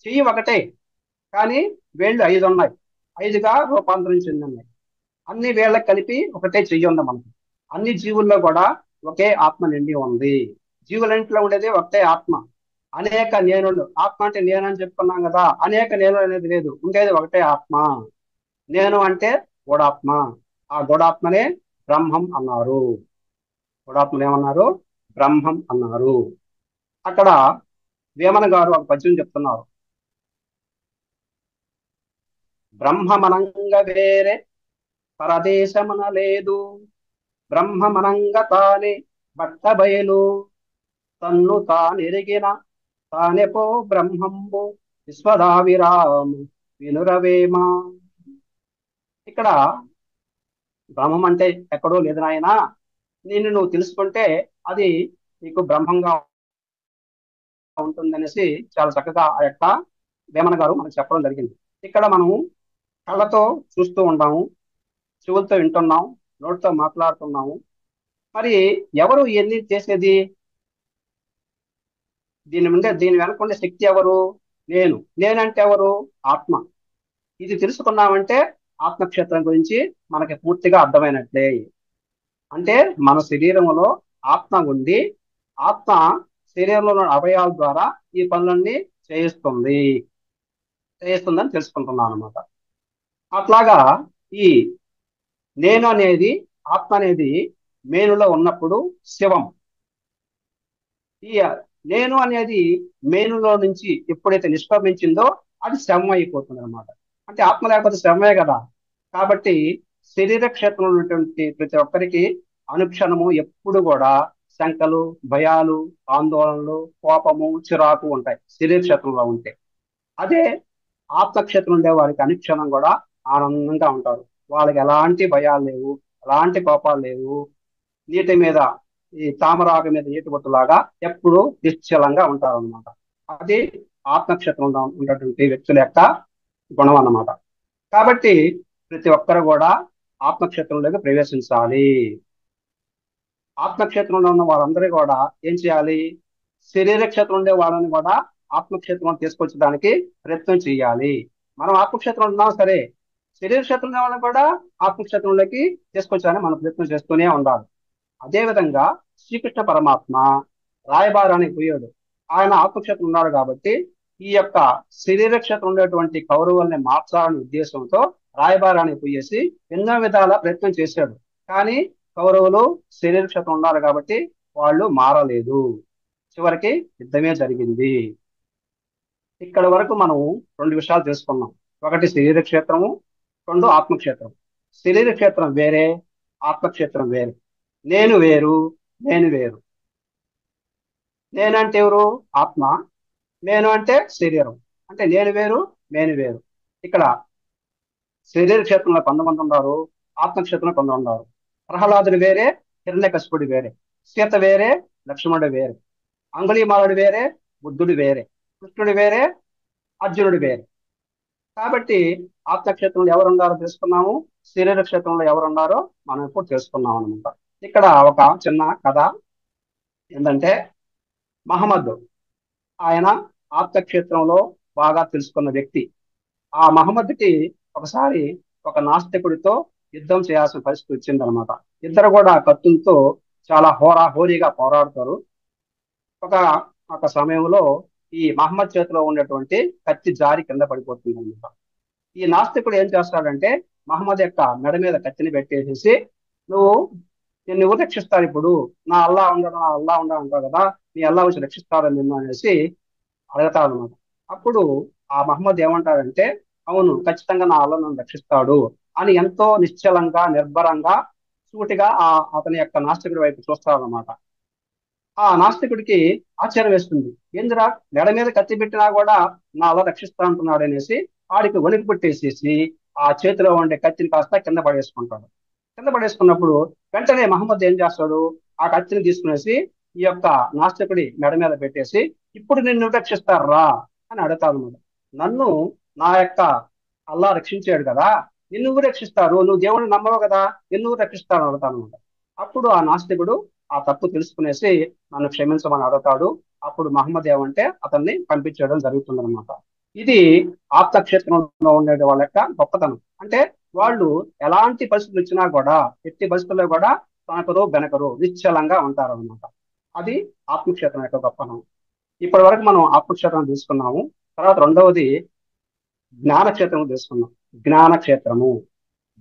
చెయ్యి ఒకటే, కానీ వేళ్ళు 5 ఉన్నాయి. 5గా రూపాంతరం చెంది ఉన్నాయి. అన్ని వేళ్ళకి కలిపి ఒకటే చెయ్యి ఉంది మనకి. అన్ని జీవుల్లో కూడా ఒకే ఆత్మ నిండి ఉంది. జీవులంట్లో ఉండేది ఒకటే ఆత్మ. అనేక నేనులు, ఆత్మ అంటే నేను అని చెప్పుకున్నాం కదా, అనేక నేను అనేది లేదు, ఉండేది ఒకటే ఆత్మ. నేను అంటే గూఢాత్మ. ఆ గూఢాత్మనే బ్రహ్మం అన్నారు. గూఢాత్మను ఏమన్నారు? బ్రహ్మం అన్నారు. అక్కడ వేమన గారు ఒక పద్యం చెప్తున్నారు. బ్రహ్మమనంగ వేరే పరదేశమున లేదు, బ్రహ్మమనంగ తానే బట్ట బయలు, తన్ను తానెరిగిన తానెపో బ్రహ్మంబు విశ్వదావిరాము వినురవేమ. ఇక్కడ బ్రహ్మం అంటే ఎక్కడో లేదు నాయన, నిన్ను నువ్వు తెలుసుకుంటే అది నీకు బ్రహ్మంగా ఉంటుందనేసి చాలా చక్కగా ఆ యొక్క వేమన గారు మనకు చెప్పడం జరిగింది. ఇక్కడ మనం కళ్ళతో చూస్తూ ఉంటాము, చెవులతో వింటున్నాం, నోటితో మాట్లాడుతున్నాము. మరి ఎవరు ఇవన్నీ చేసేది? దీని వెనకుండే శక్తి ఎవరు? నేనంటే ఎవరు? ఆత్మ. ఇది తెలుసుకున్నామంటే ఆత్మక్షేత్రం గురించి మనకి పూర్తిగా అర్థమైనట్లే. అంటే మన శరీరంలో ఆత్మ ఉండి, ఆత్మ శరీరంలో ఉన్న అవయవాల ద్వారా ఈ పనులన్నీ చేయిస్తుందని తెలుసుకుంటున్నాను అనమాట. అట్లాగా ఈ నేను అనేది, ఆత్మ అనేది మేనులో ఉన్నప్పుడు శివం. ఈ నేను అనేది మేనులో నుంచి ఎప్పుడైతే నిష్క్రమించిందో అది శవం అయిపోతుంది అనమాట. అంటే ఆత్మ లేకపోతే శవమే కదా. కాబట్టి శరీర క్షేత్రంలో ఉన్నటువంటి ప్రతి ఒక్కరికి అనుక్షణము ఎప్పుడు కూడా శంకలు, భయాలు, ఆందోళనలు, కోపము, చిరాకు ఉంటాయి శరీర క్షేత్రంలో ఉంటే. అదే ఆత్మక్షేత్రం ఉండే వారికి అనుక్షణం కూడా ఆనందంగా ఉంటారు. వాళ్ళకి ఎలాంటి భయాలు లేవు, ఎలాంటి కోపాలు లేవు. నీటి మీద, ఈ తామరాకు మీద నీటి బొట్టులాగా ఎప్పుడు నిశ్చలంగా ఉంటారు అనమాట. అది ఆత్మక్షేత్రంలో ఉన్నటువంటి వ్యక్తుల యొక్క గుణం అన్నమాట. కాబట్టి ప్రతి ఒక్కరు కూడా ఆత్మక్షేత్రంలోకి ప్రవేశించాలి. ఆత్మక్షేత్రంలో ఉన్న వాళ్ళందరూ కూడా ఏం చేయాలి? శరీర క్షేత్రం ఉండే వాళ్ళని కూడా ఆత్మక్షేత్రం తీసుకొచ్చడానికి ప్రయత్నం చేయాలి. మనం ఆత్మక్షేత్రం ఉన్నాం సరే, శరీర క్షేత్రం ఉన్న వాళ్ళని కూడా ఆత్మక్షేత్రంలోకి తీసుకొచ్చాలని మనం ప్రయత్నం చేస్తూనే ఉండాలి. అదేవిధంగా శ్రీకృష్ణ పరమాత్మ రాయబారానికి పోయాడు. ఆయన ఆత్మక్షేత్రం ఉన్నాడు కాబట్టి ఈ యొక్క శరీర క్షేత్రం ఉండేటువంటి కౌరవుల్ని మార్చాలనే ఉద్దేశంతో రాయబారానికి పోయేసి ఎన్నో విధాల ప్రయత్నం చేశాడు. కానీ కౌరవులు శరీర క్షేత్రం ఉన్నారు కాబట్టి వాళ్ళు మారలేదు. చివరికి యుద్ధమే జరిగింది. ఇక్కడ వరకు మనం రెండు విషయాలు తెలుసుకున్నాం. ఒకటి శరీర క్షేత్రము, రెండు ఆత్మక్షేత్రం. శరీర క్షేత్రం వేరే, ఆత్మక్షేత్రం వేరే. నేను వేరు, నేను వేరు. నేనంటే ఎవరు? ఆత్మ. నేను అంటే శరీరం. అంటే నేను వేరు, నేను వేరు. ఇక్కడ శరీర క్షేత్రంలో 100 మంది ఉన్నారు, ఆత్మక్షేత్రంలో కొందరు ఉన్నారు. ప్రహ్లాదుడు వేరే, హిరణ్యకశిపుడు వేరే, సీత వేరే, లక్ష్మణుడు వేరే, అంగుళీమాలుడు వేరే, బుద్ధుడు వేరే, కృష్ణుడు వేరే, అర్జునుడు వేరే. కాబట్టి ఆత్మక్షేత్రంలో ఎవరు ఉన్నారో తెలుసుకున్నాము, శరీర క్షేత్రంలో ఎవరు ఉన్నారో మనం ఇప్పుడు తెలుసుకున్నాం అనమాట. ఇక్కడ ఒక చిన్న కథ ఏంటంటే, మహమ్మద్ ఆయన ఆప్తక్షేత్రంలో బాగా తెలుసుకున్న వ్యక్తి. ఆ మహమ్మద్కి ఒకసారి ఒక నాస్తికుడితో యుద్ధం చేయాల్సిన పరిస్థితి వచ్చిందనమాట. ఇద్దరు కూడా కత్తులతో చాలా హోరీగా పోరాడతారు. ఒక ఒక సమయంలో ఈ మహమ్మద్ చేతిలో ఉన్నటువంటి కత్తి జారి కింద పడిపోతుంది అనమాట. ఈ నాస్తికుడు ఏం చేస్తాడంటే, మహమ్మద్ యొక్క మెడ మీద కత్తిని పెట్టేసేసి, నువ్వు నిన్ను ఎవరు రక్షిస్తారు ఇప్పుడు, నా అల్లా ఉండదు, నా అల్లా ఉండదు అంటావు కదా, నీ అల్లా వచ్చి రక్షిస్తారని నిన్ను అనేసి అడగతాడు అనమాట. అప్పుడు ఆ మహమ్మద్ ఏమంటాడంటే, అవును ఖచ్చితంగా నా అల్లా నన్ను రక్షిస్తాడు అని ఎంతో నిశ్చలంగా నిర్భరంగా సూటిగా అతని యొక్క నాస్తికుడి వైపు చూస్తాడనమాట. ఆ నాస్తికుడికి ఆశ్చర్యం వేస్తుంది. ఏందిరా మెడ మీద కత్తి పెట్టినా కూడా నా అల్లా రక్షిస్తా అంటున్నాడు అనేసి ఆడికి వణికి పుట్టేసేసి ఆ చేతిలో ఉండే కత్తిని కాస్త కింద పడేసుకుంటాడు. కింద పడేసుకున్నప్పుడు వెంటనే మహమ్మద్ ఏం చేస్తాడు, ఆ కత్తిని తీసుకునేసి ఈ యొక్క నాస్తికుడి మెడ మీద పెట్టేసి, ఇప్పుడు నిన్ను రక్షిస్తారా అని అడుగుతాడు అనమాట. నన్ను నా యొక్క అల్లా రక్షించాడు కదా, నిన్ను రక్షిస్తారు, నువ్వు దేవుడిని నమ్మవు కదా, నిన్ను రక్షిస్తాను అడుగుతాను అనమాట. అప్పుడు ఆ నాస్తికుడు ఆ తప్పు తెలుసుకునేసి నన్ను క్షమించమని అడుగుతాడు. అప్పుడు మహమ్మద్ ఏమంటే అతన్ని పంపించడం జరుగుతుందన్నమాట. ఇది ఆప్తక్షేత్రంలో ఉండే వాళ్ళ యొక్క గొప్పతనం. అంటే వాళ్ళు ఎలాంటి పరిస్థితులు వచ్చినా కూడా, ఎట్టి పరిస్థితుల్లో కూడా తనకరు బెనకరు నిశ్చలంగా ఉంటారు అనమాట. అది ఆత్మక్షేత్రం యొక్క గొప్పతనం. ఇప్పటి వరకు మనం ఆత్మక్షేత్రం తీసుకున్నాము. తర్వాత రెండవది జ్ఞానక్షేత్రం తీసుకున్నాం. జ్ఞానక్షేత్రము,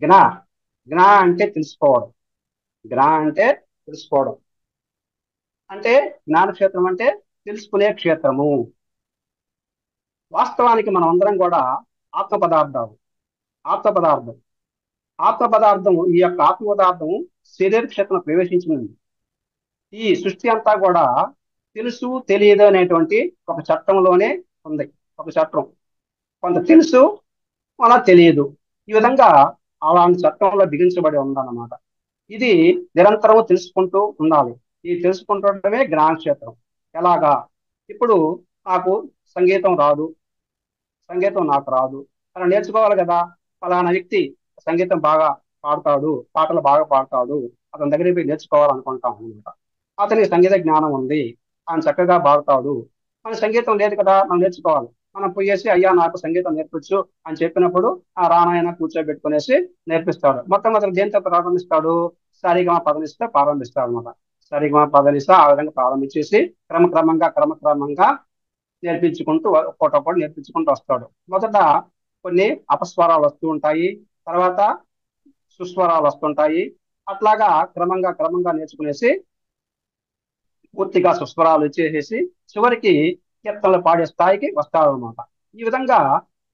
జ్ఞ జ్ఞ అంటే తెలుసుకోవడం, జ్ఞ అంటే తెలుసుకోవడం, అంటే జ్ఞానక్షేత్రం అంటే తెలుసుకునే క్షేత్రము. వాస్తవానికి మనం అందరం కూడా ఆత్మ పదార్థాలు. ఆత్మ పదార్థం ఆత్మ పదార్థం ఈ యొక్క ఆత్మ పదార్థం శరీర క్షేత్రం ప్రవేశించింది. ఈ సృష్టి అంతా కూడా తెలుసు తెలియదు అనేటువంటి ఒక చట్టంలోనే ఉంది. ఒక చట్టం, కొంత తెలుసు అలా తెలియదు, ఈ విధంగా అలాంటి చట్టంలో బిగించబడి ఉందన్నమాట. ఇది నిరంతరం తెలుసుకుంటూ ఉండాలి. ఈ తెలుసుకుంటుండటమే జ్ఞానక్షేత్రం. ఎలాగా, ఇప్పుడు నాకు సంగీతం రాదు, సంగీతం నాకు రాదు, అలా నేర్చుకోవాలి కదా. ఫలానా వ్యక్తి సంగీతం బాగా పాడతాడు, పాటలు బాగా పాడతాడు, అతని దగ్గరికి పోయి నేర్చుకోవాలనుకుంటాం అనమాట. అతనికి సంగీత జ్ఞానం ఉంది, ఆయన చక్కగా పాడతాడు. మన సంగీతం లేదు కదా, మనం నేర్చుకోవాలి. మనం పోయేసి అయ్యా నాకు సంగీతం నేర్పించు అని చెప్పినప్పుడు ఆ రామాయణ కూర్చోబెట్టుకునేసి నేర్పిస్తాడు. మొట్టమొదటి దేంతో ప్రారంభిస్తాడు, సరిగమ పదనిస్తే ప్రారంభిస్తాడు అనమాట. సరిగమ పదనిస్తా ఆ విధంగా ప్రారంభించేసి క్రమక్రమంగా నేర్పించుకుంటూ ఒక్కొక్కటి నేర్పించుకుంటూ వస్తాడు. మొదట కొన్ని అపస్వరాలు వస్తూ ఉంటాయి, తర్వాత సుస్వరాలు వస్తుంటాయి. అట్లాగా క్రమంగా నేర్చుకునేసి పూర్తిగా సుస్వరాలు వచ్చేసేసి చివరికి కీర్తనలు పాడే స్థాయికి వస్తాడనమాట. ఈ విధంగా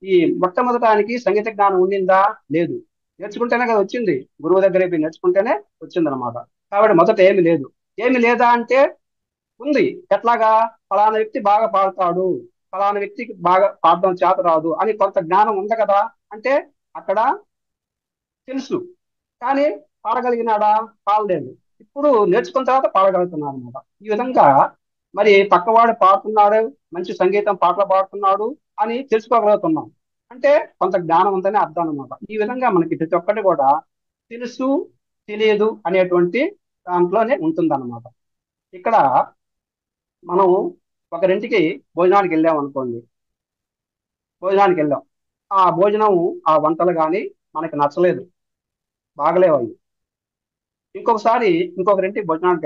ఈ మొట్టమొదటానికి సంగీత జ్ఞానం ఉండిందా, లేదు. నేర్చుకుంటేనే కదా వచ్చింది, గురువు దగ్గర పోయి నేర్చుకుంటేనే వచ్చిందనమాట. కాబట్టి మొదట ఏమి లేదు. ఏమి లేదా అంటే ఉంది. ఎట్లాగా, ఫలానా వ్యక్తి బాగా పాడతాడు, ఫలానా వ్యక్తికి బాగా పాడడం చేత రాదు అని కొంత జ్ఞానం ఉంది కదా. అంటే అక్కడ తెలుసు, కానీ పాడగలిగినాడా, పాడలేదు. ఇప్పుడు నేర్చుకున్న తర్వాత పాడగలుగుతున్నాడు అనమాట. ఈ విధంగా మరి పక్కవాడు పాడుతున్నాడు, మంచి సంగీతం పాటలు పాడుతున్నాడు అని తెలుసుకోగలుగుతున్నాం. అంటే కొంత జ్ఞానం ఉందని అర్థం అనమాట. ఈ విధంగా మనకి ప్రతి ఒక్కటి కూడా తెలుసు తెలియదు అనేటువంటి దాంట్లోనే ఉంటుందన్నమాట. ఇక్కడ మనం ఒకరింటికి భోజనానికి వెళ్ళాం అనుకోండి, భోజనానికి వెళ్ళాం, ఆ భోజనం ఆ వంటలు కానీ మనకి నచ్చలేదు, బాగలేవు అవి. ఇంకొకసారి ఇంకొకరింటికి భోజనానికి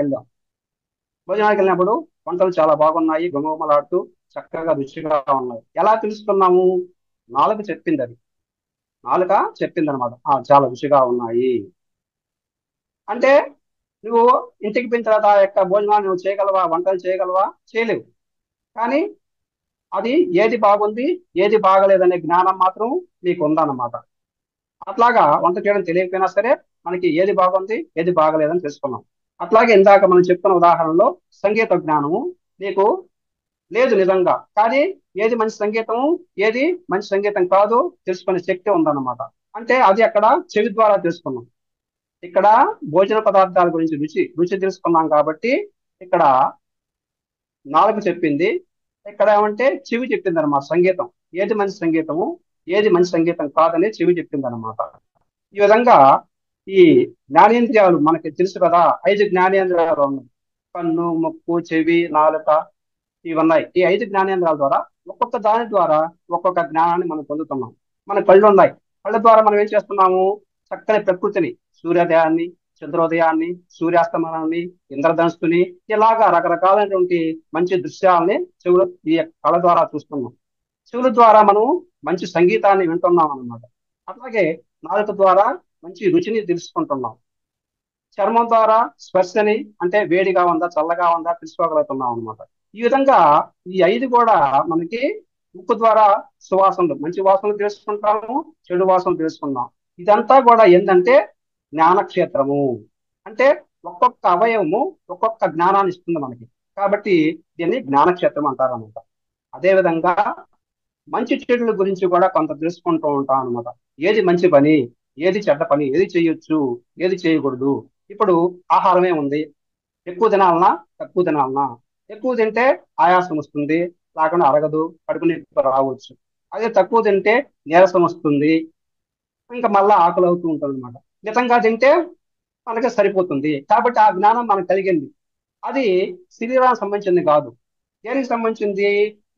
వెళ్ళినప్పుడు వంటలు చాలా బాగున్నాయి, గుమగుమలాడుతూ చక్కగా రుచిగా ఉన్నాయి. ఎలా తెలుసుకున్నాము, నాలుక చెప్పింది, అది నాలుక చెప్పింది అనమాట, చాలా రుచిగా ఉన్నాయి అంటే. నువ్వు ఇంటికి పోయిన తర్వాత ఆ యొక్క భోజనాన్ని నువ్వు చేయగలవా, వంటలు చేయగలవా, చేయలేవు. కానీ అది ఏది బాగుంది ఏది బాగలేదనే జ్ఞానం మాత్రం నీకు ఉందన్నమాట. అట్లాగా వంట చేయడం తెలియకపోయినా సరే మనకి ఏది బాగుంది ఏది బాగలేదని తెలుసుకున్నాం. అట్లాగే ఇందాక మనం చెప్పుకున్న ఉదాహరణలో సంగీత జ్ఞానము నీకు లేదు నిజంగా, కానీ ఏది మంచి సంగీతము ఏది మంచి సంగీతం కాదు తెలుసుకునే శక్తి ఉందన్నమాట. అంటే అది అక్కడ చెవి ద్వారా తెలుసుకున్నాం. ఇక్కడ భోజన పదార్థాల గురించి రుచి రుచి తెలుసుకున్నాం కాబట్టి ఇక్కడ నాలుగు చెప్పింది. ఇక్కడ ఏమంటే చెవి చెప్పింది అనమాట సంగీతం. ఏది మంచి సంగీతము, ఏది మంచి సంగీతం కాదని చెవి చెప్పింది అనమాట. ఈ విధంగా ఈ జ్ఞానేంద్రియాలు మనకి తెలుసు కదా, 5 జ్ఞానేంద్రియాలు ఉన్నాయి. కన్ను, ముక్కు, చెవి, నాలుక ఇవన్నాయి. ఈ 5 జ్ఞానేంద్రియాల ద్వారా ఒక్కొక్క దాని ద్వారా ఒక్కొక్క జ్ఞానాన్ని మనం పొందుతున్నాం. మన కళ్ళు ఉన్నాయి. కళ్ళ ద్వారా మనం ఏం చేస్తున్నాము? చక్కని ప్రకృతిని, సూర్యోదయాన్ని, చంద్రోదయాన్ని, సూర్యాస్తమనాన్ని, ఇంద్రధనుస్సుని, ఇలాగా రకరకాలైనటువంటి మంచి దృశ్యాలని చెవుల ఈ కళ్ళ ద్వారా చూస్తున్నాం. చెవుల ద్వారా మనం మంచి సంగీతాన్ని వింటున్నాం అన్నమాట. అట్లాగే నాలుక ద్వారా మంచి రుచిని తెలుసుకుంటున్నాం. చర్మం ద్వారా స్పర్శని, అంటే వేడిగా ఉందా చల్లగా ఉందా తెలుసుకోగలుగుతున్నాం అనమాట. ఈ విధంగా ఈ 5 కూడా మనకి ముక్కు ద్వారా సువాసనలు, మంచి వాసనలు తెలుసుకుంటాము, చెడు వాసనలు తెలుసుకుంటాం. ఇదంతా కూడా ఏంటంటే జ్ఞానక్షేత్రము. అంటే ఒక్కొక్క అవయవము ఒక్కొక్క జ్ఞానాన్ని ఇస్తుంది మనకి. కాబట్టి దీన్ని జ్ఞానక్షేత్రం అంటారు అనమాట. అదేవిధంగా మంచి చెడుల గురించి కూడా కొంత తెలుసుకుంటూ ఉంటాం అనమాట. ఏది మంచి పని, ఏది చెడ్డ పని, ఏది చేయొచ్చు, ఏది చేయకూడదు. ఇప్పుడు ఆహారమే ఉంది. ఎక్కువ తినాలనా, తక్కువ తినాలనా? ఎక్కువ తింటే ఆయాసం వస్తుంది, లేకుండా అరగదు, కడుపు నొప్పి రావచ్చు. అదే తక్కువ తింటే నీరసం వస్తుంది, ఇంకా మళ్ళా ఆకలి అవుతూ ఉంటుంది అనమాట. మితంగా తింటే మనకి సరిపోతుంది. కాబట్టి ఆ జ్ఞానం మనకు కలిగింది. అది శరీరానికి సంబంధించింది కాదు. దేనికి సంబంధించింది?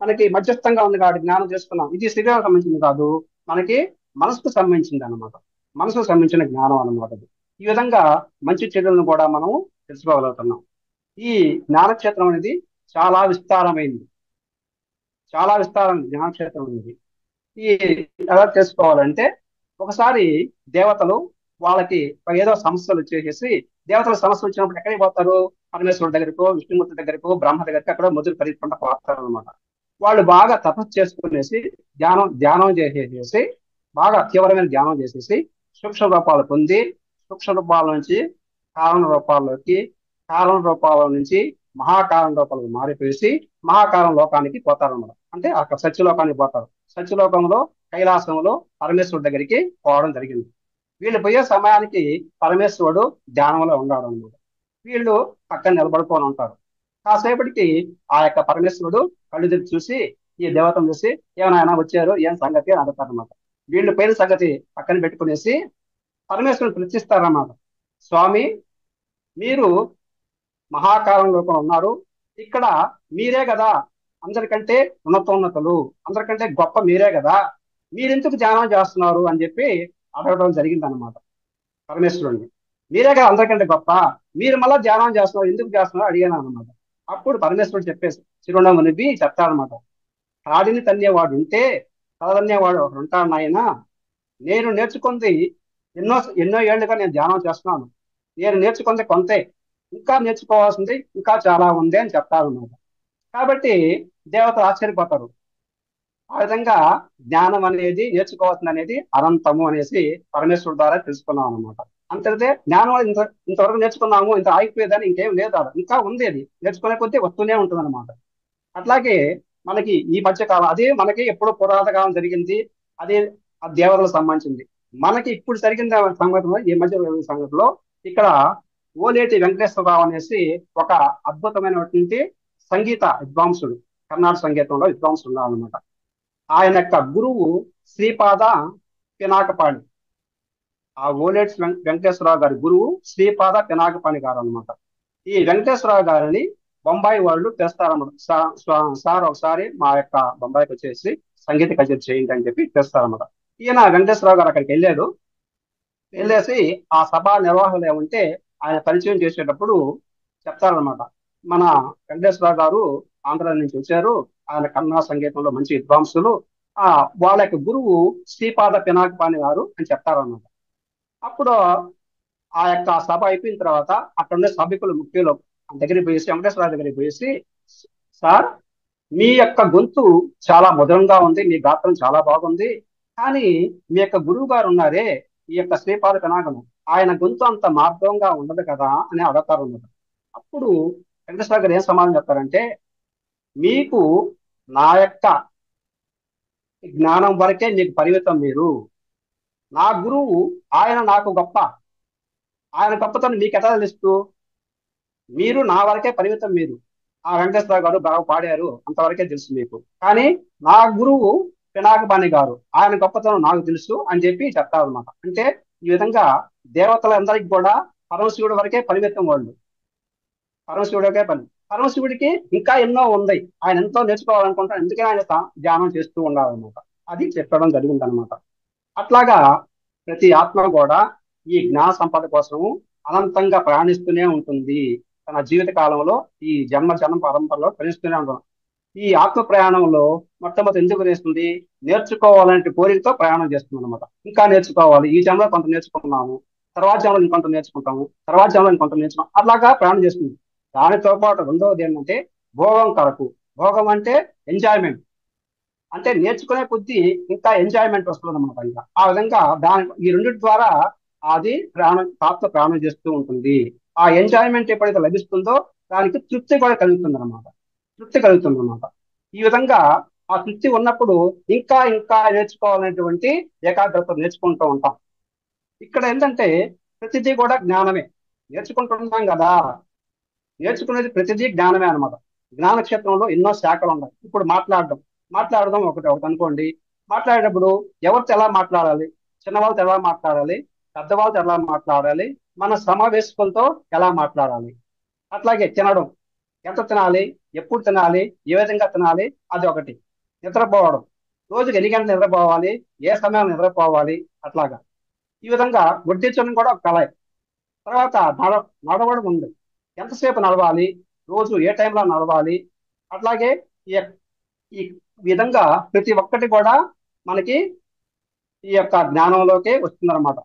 మనకి మధ్యస్థంగా ఉంది కాబట్టి జ్ఞానం చేసుకున్నాం. ఇది శరీరానికి సంబంధించింది కాదు, మనకి మనసుకు సంబంధించింది అనమాట. మనసుకు సంబంధించిన జ్ఞానం అనమాట ఇది. ఈ విధంగా మంచి చెడులను కూడా మనం తెలుసుకోగలుగుతున్నాం. ఈ జ్ఞానక్షేత్రం అనేది చాలా విస్తారమైంది. చాలా విస్తారం జ్ఞానక్షేత్రం అనేది. ఈ ఎలా తెలుసుకోవాలంటే, ఒకసారి దేవతలు వాళ్ళకి ఏదో సమస్యలు వచ్చేసేసి, దేవతల సమస్యలు వచ్చినప్పుడు ఎక్కడికి పోతారు? పరమేశ్వరుడి దగ్గరకో, విష్ణుమూర్తి దగ్గరకో, బ్రహ్మ దగ్గరికి అక్కడ మొదలు పరిగెత్తుకుంటూ పోతారు అనమాట. వాళ్ళు బాగా తపస్సు చేసుకునేసి ధ్యానం చేసేసి, బాగా తీవ్రమైన ధ్యానం చేసేసి సూక్ష్మ రూపాలు పొంది, సూక్ష్మ రూపాల నుంచి కారణ రూపాల్లోకి, కారణ రూపాల నుంచి మహాకారణ రూపాలకు మారిపోయేసి మహాకారణ లోకానికి పోతారన్నమాట. అంటే అక్కడ సత్యలోకానికి పోతారు. సత్యలోకంలో కైలాసంలో పరమేశ్వరుడి దగ్గరికి పోవడం జరిగింది. వీళ్ళు పోయే సమయానికి పరమేశ్వరుడు ధ్యానంలో ఉన్నాడు అనమాట. వీళ్ళు పక్కన నిలబడుకొని ఉంటారు. కాసేపటికి ఆ యొక్క పరమేశ్వరుడు కళ్ళు తెరిచి చూసి, ఈ దేవతను చూసి, ఏమైనా వచ్చారు, ఏం సంగతి అని అడుగుతారు అనమాట. వీళ్ళు పైన సంగతి పక్కన పెట్టుకునేసి పరమేశ్వరుడు ప్రశ్నిస్తారన్నమాట. స్వామి, మీరు మహాకాలం లోపల ఉన్నారు. ఇక్కడ మీరే కదా అందరికంటే ఉన్నతోన్నతులు, అందరికంటే గొప్ప మీరే కదా, మీరెందుకు ధ్యానం చేస్తున్నారు అని చెప్పి అడగడం జరిగింది అనమాట పరమేశ్వరుడిని. మీరే కదా అందరికంటే గొప్ప, మీరు మళ్ళీ ధ్యానం చేస్తున్నారు, ఎందుకు చేస్తున్నారు అడిగాను అనమాట. అప్పుడు పరమేశ్వరుడు చెప్పేసి చిరునవ్వు నివ్వి చెప్తాడనమాట. కాడిని తన్నేవాడు ఉంటే తలదన్నేవాడు ఒకడు ఉంటాడు నాయన. నేను నేర్చుకుంది ఎన్నో ఎన్నో ఏళ్ళుగా నేను ధ్యానం చేస్తున్నాను. నేను నేర్చుకుంది కొంతే, ఇంకా నేర్చుకోవాల్సింది ఇంకా చాలా ఉంది అని చెప్తారన్నమాట. కాబట్టి దేవతలు ఆశ్చర్యపోతారు. ఆ విధంగా జ్ఞానం అనేది, నేర్చుకోవాల్సింది అనేది అనంతము అనేసి పరమేశ్వరుడు ద్వారా తెలుసుకున్నాం అనమాట. అంతే, జ్ఞానం ఇంతవరకు నేర్చుకున్నాము, ఇంత ఆగిపోయేదని ఇంకేం లేదు, ఇంకా ఉంది. అది నేర్చుకునే కొద్దీ వస్తూనే ఉంటుంది అనమాట. అట్లాగే మనకి ఈ మధ్యకాలం అదే మనకి ఎప్పుడో పురాతన కాలం జరిగింది, అదే ఆ దేవతలకు సంబంధించింది. మనకి ఇప్పుడు జరిగిన సంగతిలో, ఈ మధ్య జరిగిన సంగతిలో ఇక్కడ ఓలేటి వెంకటేశ్వరరావు అనేసి ఒక అద్భుతమైనటువంటి సంగీత విద్వాంసుడు, కర్ణాటక సంగీతంలో విద్వాంసుడు ఉన్నాడు అనమాట. ఆయన యొక్క గురువు శ్రీపాద పినాకపాణి. ఆ ఓలేటి వెంకటేశ్వరరావు గారి గురువు శ్రీపాద పినాకపాణి గారు అనమాట. ఈ వెంకటేశ్వరరావు గారిని బొంబాయి వాళ్ళు తెస్తారన్నమాట. సార్ ఒకసారి మా యొక్క బొంబాయికి వచ్చేసి సంగీత కచేరీ చేయండి అని చెప్పి తెస్తారన్నమాట. ఈయన వెంకటేశ్వరరావు గారు అక్కడికి వెళ్ళేసి ఆ సభ నిర్వాహకులు ఏమంటే ఆయన పరిచయం చేసేటప్పుడు చెప్తారనమాట. మన వెంకటేశ్వరరావు గారు ఆంధ్ర నుంచి వచ్చారు, ఆయన కన్నడ సంగీతంలో మంచి విద్వాంసులు, వాళ్ళ యొక్క గురువు శ్రీపాద పినాకపాణి గారు అని చెప్తారన్నమాట. అప్పుడు ఆ యొక్క సభ అయిపోయిన తర్వాత అక్కడ ఉండే సభికులు, ముఖ్యులు దగ్గరికి పోయేసి, వెంకటేశ్వర దగ్గరికి పోయేసి, సార్, మీ యొక్క గొంతు చాలా మధురంగా ఉంది, మీ గాత్రం చాలా బాగుంది, కానీ మీ యొక్క గురువు గారు ఉన్నారే ఈ యొక్క శ్రీపాద పినాకము, ఆయన గొంతు అంత మార్గంగా ఉండదు కదా అని అడుగుతారు అన్నమాట. అప్పుడు వెంకటేశ్వర గారు ఏం సమాధానం చెప్తారంటే, మీకు నా యొక్క జ్ఞానం వరకే మీకు పరిమితం, మీరు నా గురువు ఆయన నాకు గొప్ప, ఆయన గొప్పతనం మీకు ఎట్లా తెలుస్తూ, మీరు నా వరకే పరిమితం. మీరు ఆ వెంకటేశ్వర గారు బాగా పాడారు అంతవరకే తెలుసు మీకు, కానీ నా గురువు పినాకపాణి గారు ఆయన గొప్పతనం నాకు తెలుసు అని చెప్పి చెప్తారు అనమాట. అంటే ఈ విధంగా దేవతలందరికీ కూడా పరమశివుడి వరకే పరిమితం వాళ్ళు. పరమశివుడికే పని. పరమశివుడికి ఇంకా ఎన్నో ఉంది, ఆయన ఎంతో నేర్చుకోవాలనుకుంటాను, ఎందుకని ఆయన ధ్యానం చేస్తూ ఉండాలన్నమాట. అది చెప్పడం జరిగింది అనమాట. అట్లాగా ప్రతి ఆత్మ కూడా ఈ జ్ఞాన సంపద కోసము అనంతంగా ప్రయాణిస్తూనే ఉంటుంది. తన జీవిత కాలంలో ఈ జన్మ జన్మ పరంపరలో ప్రయాణిస్తూనే ఉంటుంది. ఈ ఆత్మ ప్రయాణంలో మొట్టమొదటి ఎందుకు నేర్చుకుంది, నేర్చుకోవాలంటే కోరికతో ప్రయాణం చేస్తుంది అనమాట. ఇంకా నేర్చుకోవాలి, ఈ జన్మలో కొంత నేర్చుకున్నాము, తర్వాత జన్మలో ఇంకొంత నేర్చుకుంటాము, తర్వాత జన్మలో ఇంకొంత నేర్చుకుంటాం, అట్లాగా ప్రయాణం చేస్తుంది. దానితో పాటు రెండవది ఏంటంటే భోగం కొరకు. భోగం అంటే ఎంజాయ్మెంట్, అంటే నేర్చుకునే కొద్దీ ఇంకా ఎంజాయ్మెంట్ వస్తుంది అనమాట. ఇంకా ఆ విధంగా దాని ఈ రెండింటి ద్వారా అది ప్రాణం ఆత్మ ప్రాణం చేస్తూ ఉంటుంది. ఆ ఎంజాయ్మెంట్ ఎప్పుడైతే లభిస్తుందో దానికి తృప్తి కూడా కలుగుతుంది అనమాట. తృప్తి కలుగుతుంది అనమాట. ఈ విధంగా ఆ తృప్తి ఉన్నప్పుడు ఇంకా ఇంకా నేర్చుకోవాలనేటువంటి ఏకాగ్రత నేర్చుకుంటూ ఉంటాం. ఇక్కడ ఏంటంటే ప్రతిదీ కూడా జ్ఞానమే. నేర్చుకుంటున్నాం కదా, నేర్చుకునేది ప్రతిదీ జ్ఞానమే అనమాట. జ్ఞాన క్షేత్రంలో ఎన్నో శాఖలు ఉన్నాయి. ఇప్పుడు మాట్లాడడం ఒకటి ఒకటి అనుకోండి. మాట్లాడేటప్పుడు ఎవరితో ఎలా మాట్లాడాలి, చిన్నవాళ్ళతో ఎలా మాట్లాడాలి, పెద్దవాళ్ళతో ఎలా మాట్లాడాలి, మన సమావేశకులతో ఎలా మాట్లాడాలి. అట్లాగే తినడం, ఎంత తినాలి, ఎప్పుడు తినాలి, ఏ విధంగా తినాలి, అది ఒకటి. నిద్రపోవడం, రోజుకి ఎన్ని గంటలు నిద్రపోవాలి, ఏ సమయం నిద్రపోవాలి, అట్లాగా. ఈ విధంగా వడ్డించడం కూడా ఒక కళ. తర్వాత నడవడం ఉంది, ఎంతసేపు నడవాలి, రోజు ఏ టైంలో నడవాలి. అట్లాగే ఈ ఈ విధంగా ప్రతి ఒక్కటి కూడా మనకి ఈ యొక్క జ్ఞానంలోకే వస్తుందన్నమాట.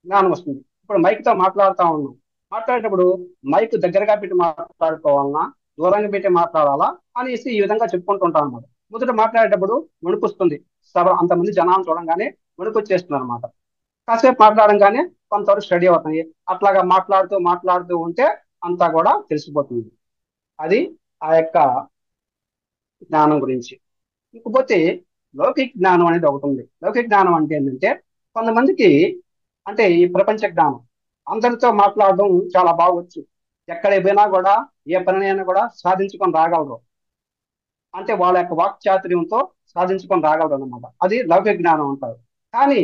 జ్ఞానం వస్తుంది. ఇప్పుడు మైక్తో మాట్లాడుతూ ఉన్నాం. మాట్లాడేటప్పుడు మైక్ దగ్గరగా పెట్టి మాట్లాడుకోవాలన్నా, దూరంగా పెట్టి మాట్లాడాలా అనేసి ఈ విధంగా చెప్పుకుంటూ ఉంటాం అనమాట. మొదట మాట్లాడేటప్పుడు వణుకొస్తుంది. సభ అంతమంది జనాలను చూడంగానే వణుకు వచ్చేస్తుంది అనమాట. కాసేపు మాట్లాడంగానే కొంతవరకు స్టడీ అవుతాయి. అట్లాగా మాట్లాడుతూ మాట్లాడుతూ ఉంటే అంతా కూడా తెలిసిపోతుంది. అది ఆ యొక్క జ్ఞానం గురించి. ఇకపోతే లౌకిక జ్ఞానం అనేది ఒకటి ఉంది. లౌకిక జ్ఞానం అంటే ఏంటంటే కొంతమందికి, అంటే ఈ ప్రపంచ జ్ఞానం, అందరితో మాట్లాడడం చాలా బాగొచ్చు, ఎక్కడికి పోయినా కూడా ఏ పనినైనా కూడా సాధించుకొని రాగలరు. అంటే వాళ్ళ యొక్క వాక్చాతుర్యంతో సాధించుకొని రాగలరు అనమాట. అది లౌకిక జ్ఞానం అంటారు. కానీ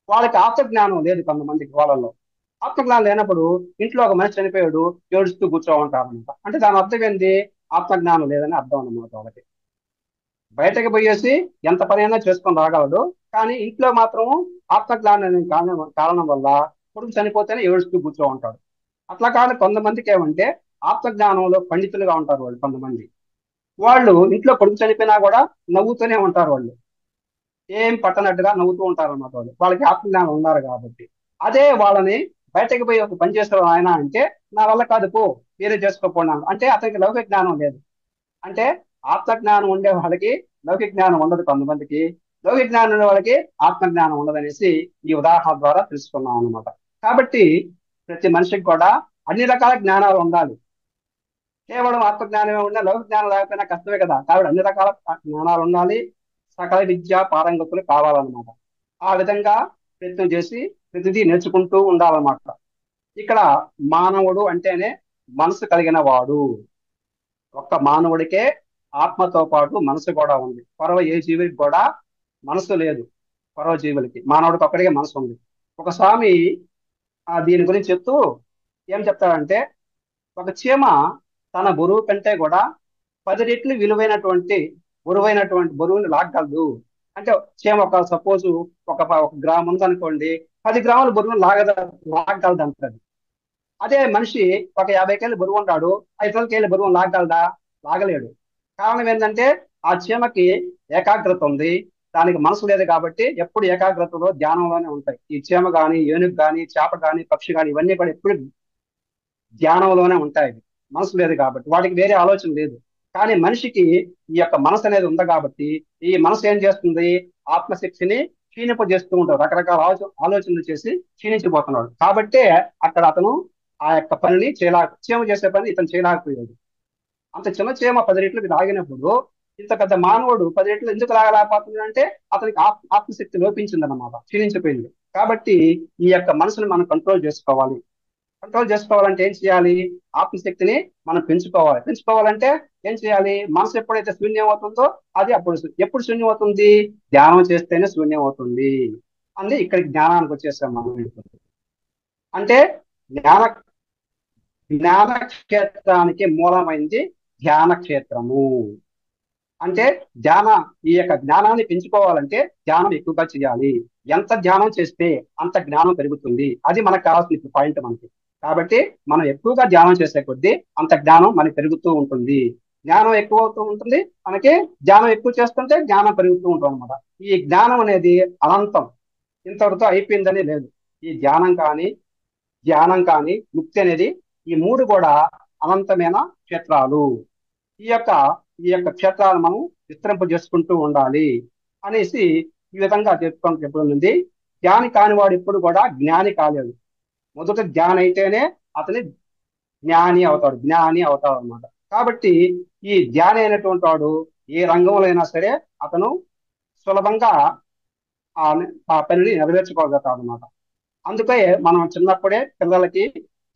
వాళ్ళకి ఆత్మజ్ఞానం లేదు కొంతమందికి. వాళ్ళలో ఆత్మజ్ఞానం లేనప్పుడు ఇంట్లో ఒక మనిషి చనిపోయాడు, ఏడుస్తూ కూర్చో ఉంటారు అనమాట. అంటే దాని అర్థం ఏంది, ఆత్మజ్ఞానం లేదని అర్థం అనమాట వాళ్ళకి. బయటకు పోయేసి ఎంత పని అయినా చేసుకొని రాగలడు, కానీ ఇంట్లో మాత్రం ఆత్మజ్ఞానం కారణం వల్ల కొడుకు చనిపోతేనే ఏడుస్తూ కూర్చో ఉంటాడు. అట్లా కాదు కొంతమందికి ఏమంటే ఆత్మజ్ఞానంలో పండితులుగా ఉంటారు వాళ్ళు. కొంతమంది వాళ్ళు ఇంట్లో కొడుకు చనిపోయినా కూడా నవ్వుతూనే ఉంటారు వాళ్ళు, ఏం పట్టనట్టుగా నవ్వుతూ ఉంటారు అన్నమాట. వాళ్ళకి ఆత్మజ్ఞానం ఉన్నారు కాబట్టి. అదే వాళ్ళని బయటకు పోయి ఒక పని చేస్తారు ఆయన అంటే, నా వల్ల కాదు పో, మీరే చేసుకోపోయినాను అంటే అతనికి లౌకిక జ్ఞానం లేదు. అంటే ఆత్మజ్ఞానం ఉండే వాళ్ళకి లౌకిక జ్ఞానం ఉండదు కొంతమందికి, లౌకిక జ్ఞానం ఉండే వాళ్ళకి ఆత్మజ్ఞానం ఉండదనేసి ఈ ఉదాహరణ ద్వారా తెలుసుకున్నాం అనమాట. కాబట్టి ప్రతి మనిషికి కూడా అన్ని రకాల జ్ఞానాలు ఉండాలి. కేవలం ఆత్మజ్ఞానమే ఉండే లౌకిక జ్ఞానం లేకపోయినా కష్టమే కదా. కాబట్టి అన్ని రకాల జ్ఞానాలు ఉండాలి, సకల విద్య పారంగతులు కావాలన్నమాట. ఆ విధంగా ప్రయత్నం చేసి ప్రతిదీ నేర్చుకుంటూ ఉండాలన్నమాట. ఇక్కడ మానవుడు అంటేనే మనసు కలిగిన వాడు. ఒక్క మానవుడికే ఆత్మతో పాటు మనసు కూడా ఉంది. పరవ ఏ జీవికి కూడా మనసు లేదు. పరవ జీవులకి, మానవుడికి ఒక్కడికే మనసు ఉంది. ఒక స్వామి దీని గురించి చెప్తూ ఏం చెప్తాడంటే, ఒక చీమ తన బరువు కంటే కూడా 10 రెట్లు బరువుని లాగగలదు. అంటే చీమ ఒక సపోజ్ ఒక గ్రామ్ ఉందనుకోండి, 10 గ్రాముల బరువును లాగగలదు అంటారు. అదే మనిషి ఒక 50 కేళ్ళ బరువు ఉంటాడు, 5 కేళ్ళ బరువు లాగగలదా? లాగలేడు. కారణం ఏంటంటే ఆ చీమకి ఏకాగ్రత ఉంది, దానికి మనసు లేదు. కాబట్టి ఎప్పుడు ఏకాగ్రతలో ధ్యానంలోనే ఉంటాయి. ఈ చీమ గాని, ఏనుగు గాని, చేప గాని, పక్షి గాని, ఇవన్నీ కూడా ఎప్పుడు ధ్యానంలోనే ఉంటాయి. మనసు లేదు కాబట్టి వాటికి వేరే ఆలోచన లేదు. కానీ మనిషికి ఈ యొక్క మనసు అనేది ఉంది కాబట్టి ఈ మనసు ఏం చేస్తుంది, ఆత్మశక్తిని క్షీణింపజేస్తూ ఉంటాడు. రకరకాల ఆలోచనలు చేసి క్షీణించిపోతున్నాడు. కాబట్టే అక్కడ అతను ఆ యొక్క పనిని చీమ చేసే పని ఇతను చేయలేకపోయాడు. అంత చిన్న చీమ 10 రెట్లకు లాగినప్పుడు ఇంత పెద్ద మానవుడు 10 రెట్లు ఎందుకు లాగలేకపోతుంది అంటే అతనికి ఆత్మశక్తి లోపించింది అనమాట, క్షీణించిపోయింది. కాబట్టి ఈ యొక్క మనసుని మనం కంట్రోల్ చేసుకోవాలి. కంట్రోల్ చేసుకోవాలంటే ఏం చేయాలి? ఆత్మశక్తిని మనం పెంచుకోవాలి. పెంచుకోవాలంటే ఏం చేయాలి? మనసు ఎప్పుడైతే శూన్యం అవుతుందో అది అప్పుడు ఎప్పుడు శూన్యం అవుతుంది? ధ్యానం చేస్తేనే శూన్యం అవుతుంది. అంది ఇక్కడికి జ్ఞానానికి వచ్చేసాం మనం ఇప్పుడు. అంటే జ్ఞాన జ్ఞాన క్షేత్రానికి మూలమైంది ధ్యాన క్షేత్రము. అంటే ధ్యాన ఈ యొక్క జ్ఞానాన్ని పెంచుకోవాలంటే ధ్యానం ఎక్కువగా చేయాలి. ఎంత ధ్యానం చేస్తే అంత జ్ఞానం పెరుగుతుంది. అది మనకు కావాల్సిన పాయింట్ మనకి. కాబట్టి మనం ఎక్కువగా ధ్యానం చేసే కొద్దీ అంత జ్ఞానం మనకి పెరుగుతూ ఉంటుంది. జ్ఞానం ఎక్కువ అవుతూ ఉంటుంది, మనకి ధ్యానం ఎక్కువ చేస్తుంటే జ్ఞానం పెరుగుతూ ఉంటుంది అనమాట. ఈ జ్ఞానం అనేది అనంతం, ఇంతవరకు అయిపోయిందని లేదు. ఈ ధ్యానం కానీ ముక్తి అనేది, ఈ మూడు కూడా అనంతమైన క్షేత్రాలు. ఈ యొక్క ఈ యొక్క క్షేత్రాలను మనం విస్తరింప చేసుకుంటూ ఉండాలి అనేసి ఈ విధంగా చెప్పుకుంది. జ్ఞాని కానివాడు ఎప్పుడు కూడా జ్ఞాని కాలేదు. మొదట జ్ఞాని అయితేనే అతని జ్ఞాని అవుతాడు అనమాట. కాబట్టి ఈ జ్ఞాని అయినటువంటి వాడు ఏ రంగంలో అయినా సరే అతను సులభంగా ఆ ఆ పనిని నెరవేర్చుకోగలుగుతాడు అనమాట. అందుకే మనం చిన్నప్పుడే పిల్లలకి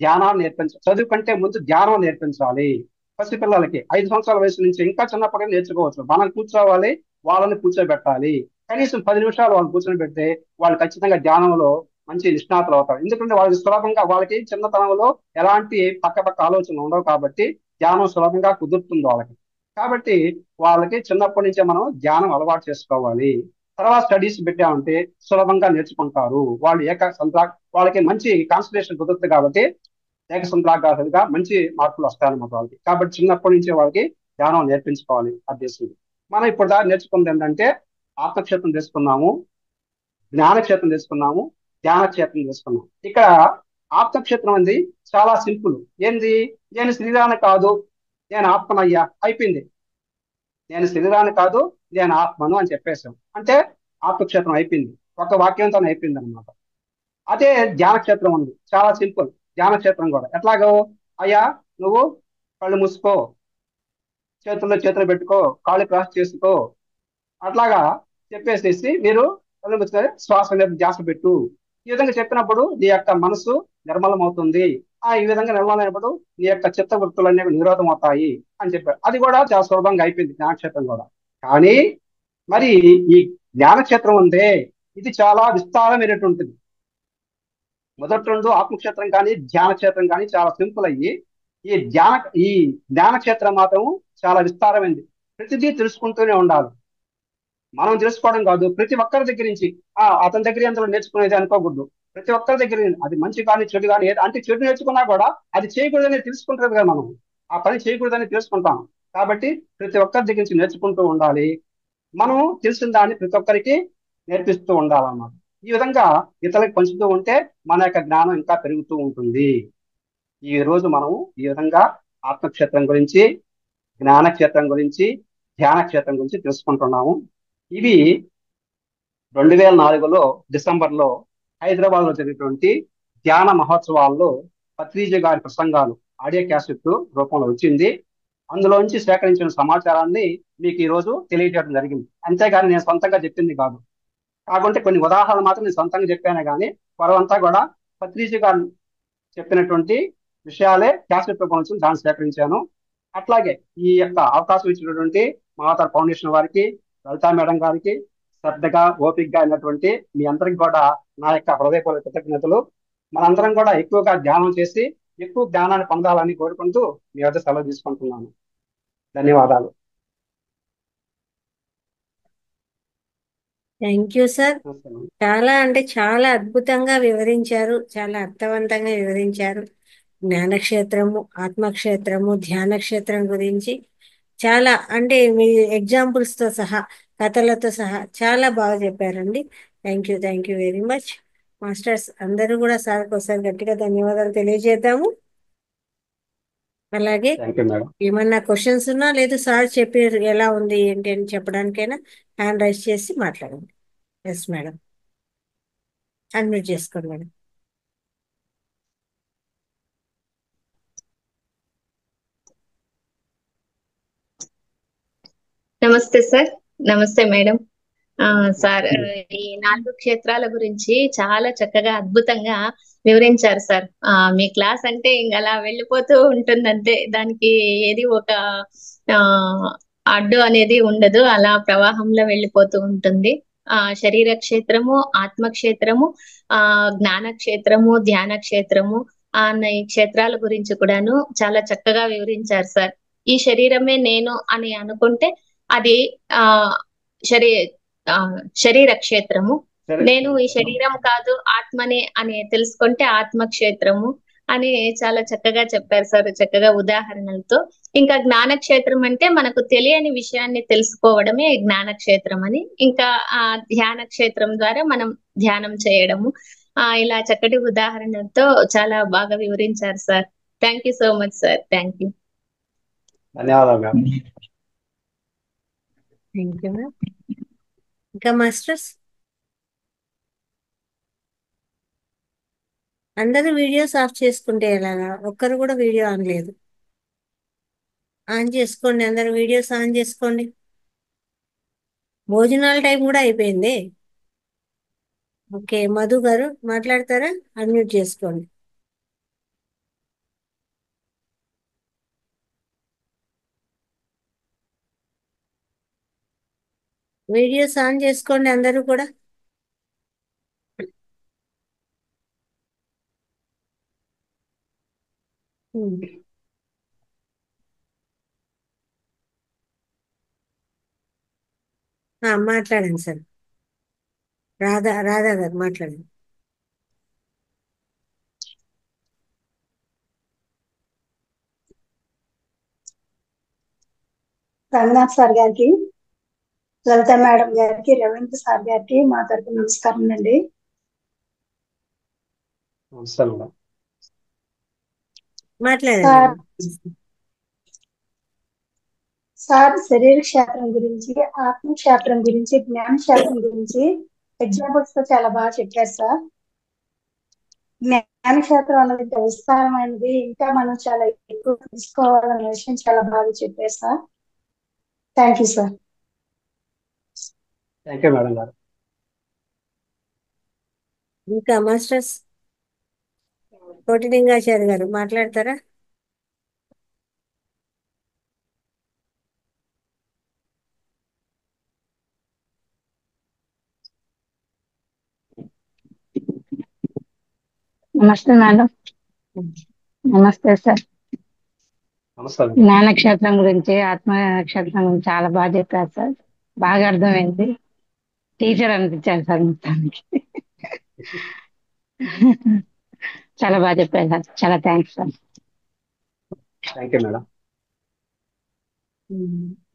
ధ్యానాన్ని నేర్పించాలి. చదువు కంటే ముందు ధ్యానం నేర్పించాలి. పసి పిల్లలకి 5 సంవత్సరాల వయసు నుంచి ఇంకా చిన్నప్పుడే నేర్చుకోవచ్చు. మనం కూర్చోవాలి, వాళ్ళని కూర్చోబెట్టాలి. కనీసం 10 నిమిషాలు వాళ్ళు కూర్చొని పెడితే వాళ్ళు ఖచ్చితంగా ధ్యానంలో మంచి నిష్ణాతులు అవుతారు. ఎందుకంటే వాళ్ళకి సులభంగా, వాళ్ళకి చిన్నతనంలో ఎలాంటి పక్క ఆలోచనలు ఉండవు కాబట్టి ధ్యానం సులభంగా కుదురుతుంది వాళ్ళకి. కాబట్టి వాళ్ళకి చిన్నప్పటి నుంచే మనం ధ్యానం అలవాటు చేసుకోవాలి. తర్వాత స్టడీస్ పెట్టామంటే సులభంగా నేర్చుకుంటారు. వాళ్ళు వాళ్ళకి మంచి కాన్సన్ట్రేషన్ కుదురుతుంది కాబట్టి ఏకసంత్రాగారులుగా మంచి మార్కులు వస్తాయన్నమాట వాళ్ళకి. కాబట్టి చిన్నప్పటి నుంచే వాళ్ళకి ధ్యానం నేర్పించుకోవాలి అభ్యసింది. మనం ఇప్పుడు దాకా నేర్చుకుంది ఏంటంటే ఆత్మక్షేత్రం తీసుకున్నాము, జ్ఞానక్షేత్రం తీసుకున్నాము, ధ్యానక్షేత్రం తీసుకున్నాము. ఇక్కడ ఆత్మక్షేత్రం అనేది చాలా సింపుల్. ఏంది? నేను శరీరాన్ని కాదు, నేను ఆత్మనయ్యా, అయిపోయింది. నేను శరీరాన్ని కాదు, నేను ఆత్మను అని చెప్పేశాం అంటే ఆత్మక్షేత్రం అయిపోయింది. ఒక వాక్యంతో అయిపోయింది అనమాట. అదే ధ్యానక్షేత్రం ఉంది, చాలా సింపుల్. ధ్యానక్షేత్రం కూడా ఎట్లాగో, అయ్యా నువ్వు కళ్ళు మూసుకో, చేతులు పెట్టుకో, కాళ్ళు క్రాస్ చేసుకో, అట్లాగా చెప్పేసేసి మీరు కళ్ళు మూసుకొని శ్వాస మీద ధ్యాస పెట్టు. ఈ విధంగా చెప్పినప్పుడు నీ యొక్క మనసు నిర్మలం అవుతుంది. ఈ విధంగా నిర్మలమైనప్పుడు నీ యొక్క చిత్త వృత్తులన్నీ నిరోధం అవుతాయి అని చెప్పారు. అది కూడా చాలా సులభంగా అయిపోయింది జ్ఞానక్షేత్రం కూడా. కానీ మరి ఈ జ్ఞానక్షేత్రం ఉందే, ఇది చాలా విస్తారమైనటువంటిది. మొదటి రెండు ఆత్మక్షేత్రం కానీ ధ్యానక్షేత్రం కానీ చాలా సింపుల్ అయ్యి, ఈ ఈ జ్ఞానక్షేత్రం మాత్రం చాలా విస్తారమైంది. ప్రతిదీ తెలుసుకుంటూనే ఉండాలి. మనం తెలుసుకోవడం కాదు, ప్రతి ఒక్కరి దగ్గర నుంచి అతని దగ్గర ఎందులో నేర్చుకునేది అనుకోకూడదు. ప్రతి ఒక్కరి దగ్గర అది మంచి కానీ చెడు కానీ అంటే చెడు నేర్చుకున్నా కూడా అది చేయకూడదని తెలుసుకుంటారు కదా. మనం ఆ పని చేయకూడదని తెలుసుకుంటాం. కాబట్టి ప్రతి ఒక్కరి దగ్గర నుంచి నేర్చుకుంటూ ఉండాలి. మనం తెలిసిన దాన్ని ప్రతి ఒక్కరికి నేర్పిస్తూ ఉండాలన్నమాట. ఈ విధంగా ఇతరులకు పంచుతూ ఉంటే మన యొక్క జ్ఞానం ఇంకా పెరుగుతూ ఉంటుంది. ఈ రోజు మనము ఈ విధంగా ఆత్మక్షేత్రం గురించి, జ్ఞానక్షేత్రం గురించి, ధ్యాన క్షేత్రం గురించి తెలుసుకుంటున్నాము. ఇవి 2004లో డిసెంబర్లో హైదరాబాద్ లో జరిగినటువంటి ధ్యాన మహోత్సవాల్లో పత్రిజీ గారి ప్రసంగాలు ఆడియో క్యాసెట్ రూపంలో వచ్చింది. అందులోంచి సేకరించిన సమాచారాన్ని మీకు ఈ రోజు తెలియజేయడం జరిగింది. అంతేగాని నేను సొంతంగా చెప్పింది కాదు. కాకుంటే కొన్ని ఉదాహరణలు మాత్రం నేను సొంతంగా చెప్పాను, కానీ పొరవంతా కూడా పత్రిజీ గారు చెప్పినటువంటి విషయాలే క్యాసెట్ రూపంలో దాన్ని సేకరించాను. అట్లాగే ఈ యొక్క అవకాశం ఇచ్చినటువంటి మాతార్ ఫౌండేషన్ వారికి, లలితా మేడం గారికి, శ్రద్ధగా ఓపికగా అయినటువంటి మీ అందరికి కూడా నా యొక్క హృదయపూర్వక కృతజ్ఞతలు. మనందరం కూడా ఎక్కువగా ధ్యానం చేసి ఎక్కువ జ్ఞానాన్ని పొందాలని కోరుకుంటూ మీ వద్ద సెలవు తీసుకుంటున్నాను. ధన్యవాదాలు. Thank you sir. చాలా అంటే చాలా అద్భుతంగా వివరించారు, చాలా అర్థవంతంగా వివరించారు. జ్ఞానక్షేత్రము, ఆత్మక్షేత్రము, ధ్యానక్షేత్రం గురించి చాలా అంటే మీ ఎగ్జాంపుల్స్తో సహా, కథలతో సహా చాలా బాగా చెప్పారండి. Thank you very much. Masters అందరూ కూడా సార్కి ఒకసారి గట్టిగా ధన్యవాదాలు తెలియజేద్దాము. అలాగే థ్యాంక్ యూ మేడం. ఏమన్నా క్వశ్చన్స్ ఉన్నా లేదు సార్ చెప్పారు ఎలా ఉంది ఏంటి అని చెప్పడానికైనా హ్యాండ్ రైజ్ చేసి మాట్లాడండి. ఎస్ మేడం, అన్మ్యూట్ చేసుకోండి మేడం. నమస్తే సార్. నమస్తే మేడం. సార్, ఈ 4 క్షేత్రాల గురించి చాలా చక్కగా అద్భుతంగా వివరించారు సార్. మీ క్లాస్ అంటే ఇంక అలా వెళ్ళిపోతూ ఉంటుంది అంతే. దానికి ఏది ఒక ఆ అడ్డు అనేది ఉండదు, అలా ప్రవాహంలో వెళ్ళిపోతూ ఉంటుంది. శరీర క్షేత్రము, ఆత్మ క్షేత్రము, జ్ఞాన క్షేత్రము, ధ్యాన క్షేత్రము అన్న ఈ క్షేత్రాల గురించి కూడాను చాలా చక్కగా వివరించారు సార్. ఈ శరీరమే నేను అని అనుకుంటే అది ఆ శరీ ఆ శరీర క్షేత్రము. నేను ఈ శరీరం కాదు ఆత్మనే అని తెలుసుకుంటే ఆత్మ క్షేత్రము అని చాలా చక్కగా చెప్పారు సార్, చక్కగా ఉదాహరణలతో. ఇంకా జ్ఞాన క్షేత్రం అంటే మనకు తెలియని విషయాన్ని తెలుసుకోవడమే జ్ఞాన క్షేత్రం అని. ఇంకా ధ్యాన క్షేత్రం ద్వారా మనం ధ్యానం చేయడము. ఇలా చక్కటి ఉదాహరణలతో చాలా బాగా వివరించారు sir. Thank you so much sir. Thank you. ధన్యవాదాలు మేడం. Thank you ma'am. ఇంకా మాస్టర్స్ అందరూ వీడియోస్ ఆఫ్ చేసుకుంటే ఎలాగా? ఒక్కరు కూడా వీడియో ఆన్ లేదు. ఆన్ చేసుకోండి, అందరూ వీడియోస్ ఆన్ చేసుకోండి. భోజనాల టైం కూడా అయిపోయింది. ఓకే, మధు గారు మాట్లాడతారా? అన్మ్యూట్ చేసుకోండి. వీడియోస్ ఆన్ చేసుకోండి అందరూ కూడా. మాట్లాడండి సార్. రాధా గారు మాట్లాడండి. రంగనాథ్ సార్ గారికి, లలిత మేడం గారికి, రవీంద్ర సార్ గారికి మా తరపు నమస్కారం అండి. నమస్తే మేడం. మాట్లాడండి సార్. శరీర క్షేత్రం గురించి, ఆత్మ క్షేత్రం గురించి, జ్ఞాన క్షేత్రం గురించి ఎగ్జాంపుల్స్ తో చాలా బాగా చెప్పారు సార్. జ్ఞాన క్షేత్రం అనేది విస్తారమైనది, ఇంకా మనం చాలా ఎక్కువ తీసుకోవాలనే విషయం చాలా బాగా చెప్పారు sir. Thank you sir. Thank you madam గారు. ఇంకా మాస్టర్స్ కోటిలింగాచారి గారు మాట్లాడతారా? నమస్తే మేడం. నమస్తే సార్. నమస్తే. జ్ఞాన క్షేత్రం గురించి, ఆత్మ క్షేత్రం గురించి చాలా బాగా చెప్పారు సార్. బాగా అర్థమైంది. టీచర్ అనిపించారు సార్ మొత్తానికి. చాలా బాగా చెప్పారు సార్. చాలా thanks sir. Thank you madam.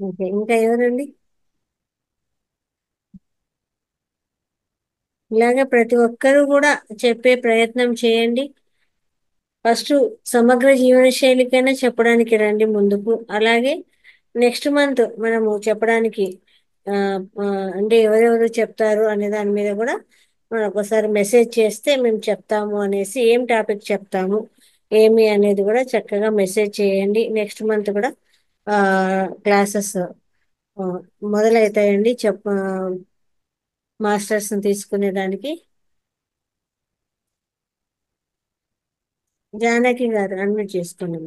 Okay, ఇంకా ఎవరండి? ఇలాగే ప్రతి ఒక్కరూ కూడా చెప్పే ప్రయత్నం చేయండి. ఫస్ట్ సమగ్ర జీవన శైలికైనా చెప్పడానికి రండి ముందుకు. అలాగే నెక్స్ట్ మంత్ మనము చెప్పడానికి అంటే ఎవరెవరు చెప్తారు అనే దాని మీద కూడా మనం ఒకసారి మెసేజ్ చేస్తే మేము చెప్తాము అనేసి, ఏం టాపిక్ చెప్తాము ఏమి అనేది కూడా చక్కగా మెసేజ్ చేయండి. నెక్స్ట్ మంత్ కూడా క్లాసెస్ మొదలవుతాయండి. మాస్టర్స్ని తీసుకునే దానికి. జానకి గారు అన్మ్యూట్ చేసుకోండి.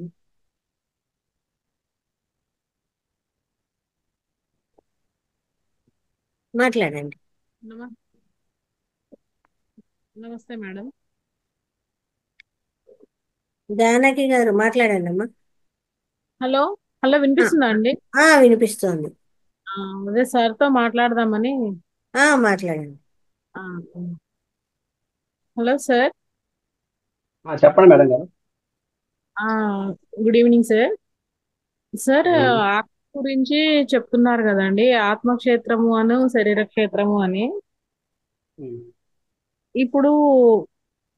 మాట్లాడండి. నమస్తే మేడం. జానకి గారు మాట్లాడండి అమ్మా. హలో హలో వినిపిస్తుందా అండి? వినిపిస్తోంది. అదే సార్తో మాట్లాడదామని. మాట్లాడండి. Hello sir. చెప్పండి మేడం గారు. Good evening sir. సార్, ఆత్మ గురించి చెప్తున్నారు కదండి, ఆత్మక్షేత్రము అను శరీర క్షేత్రము అని. ఇప్పుడు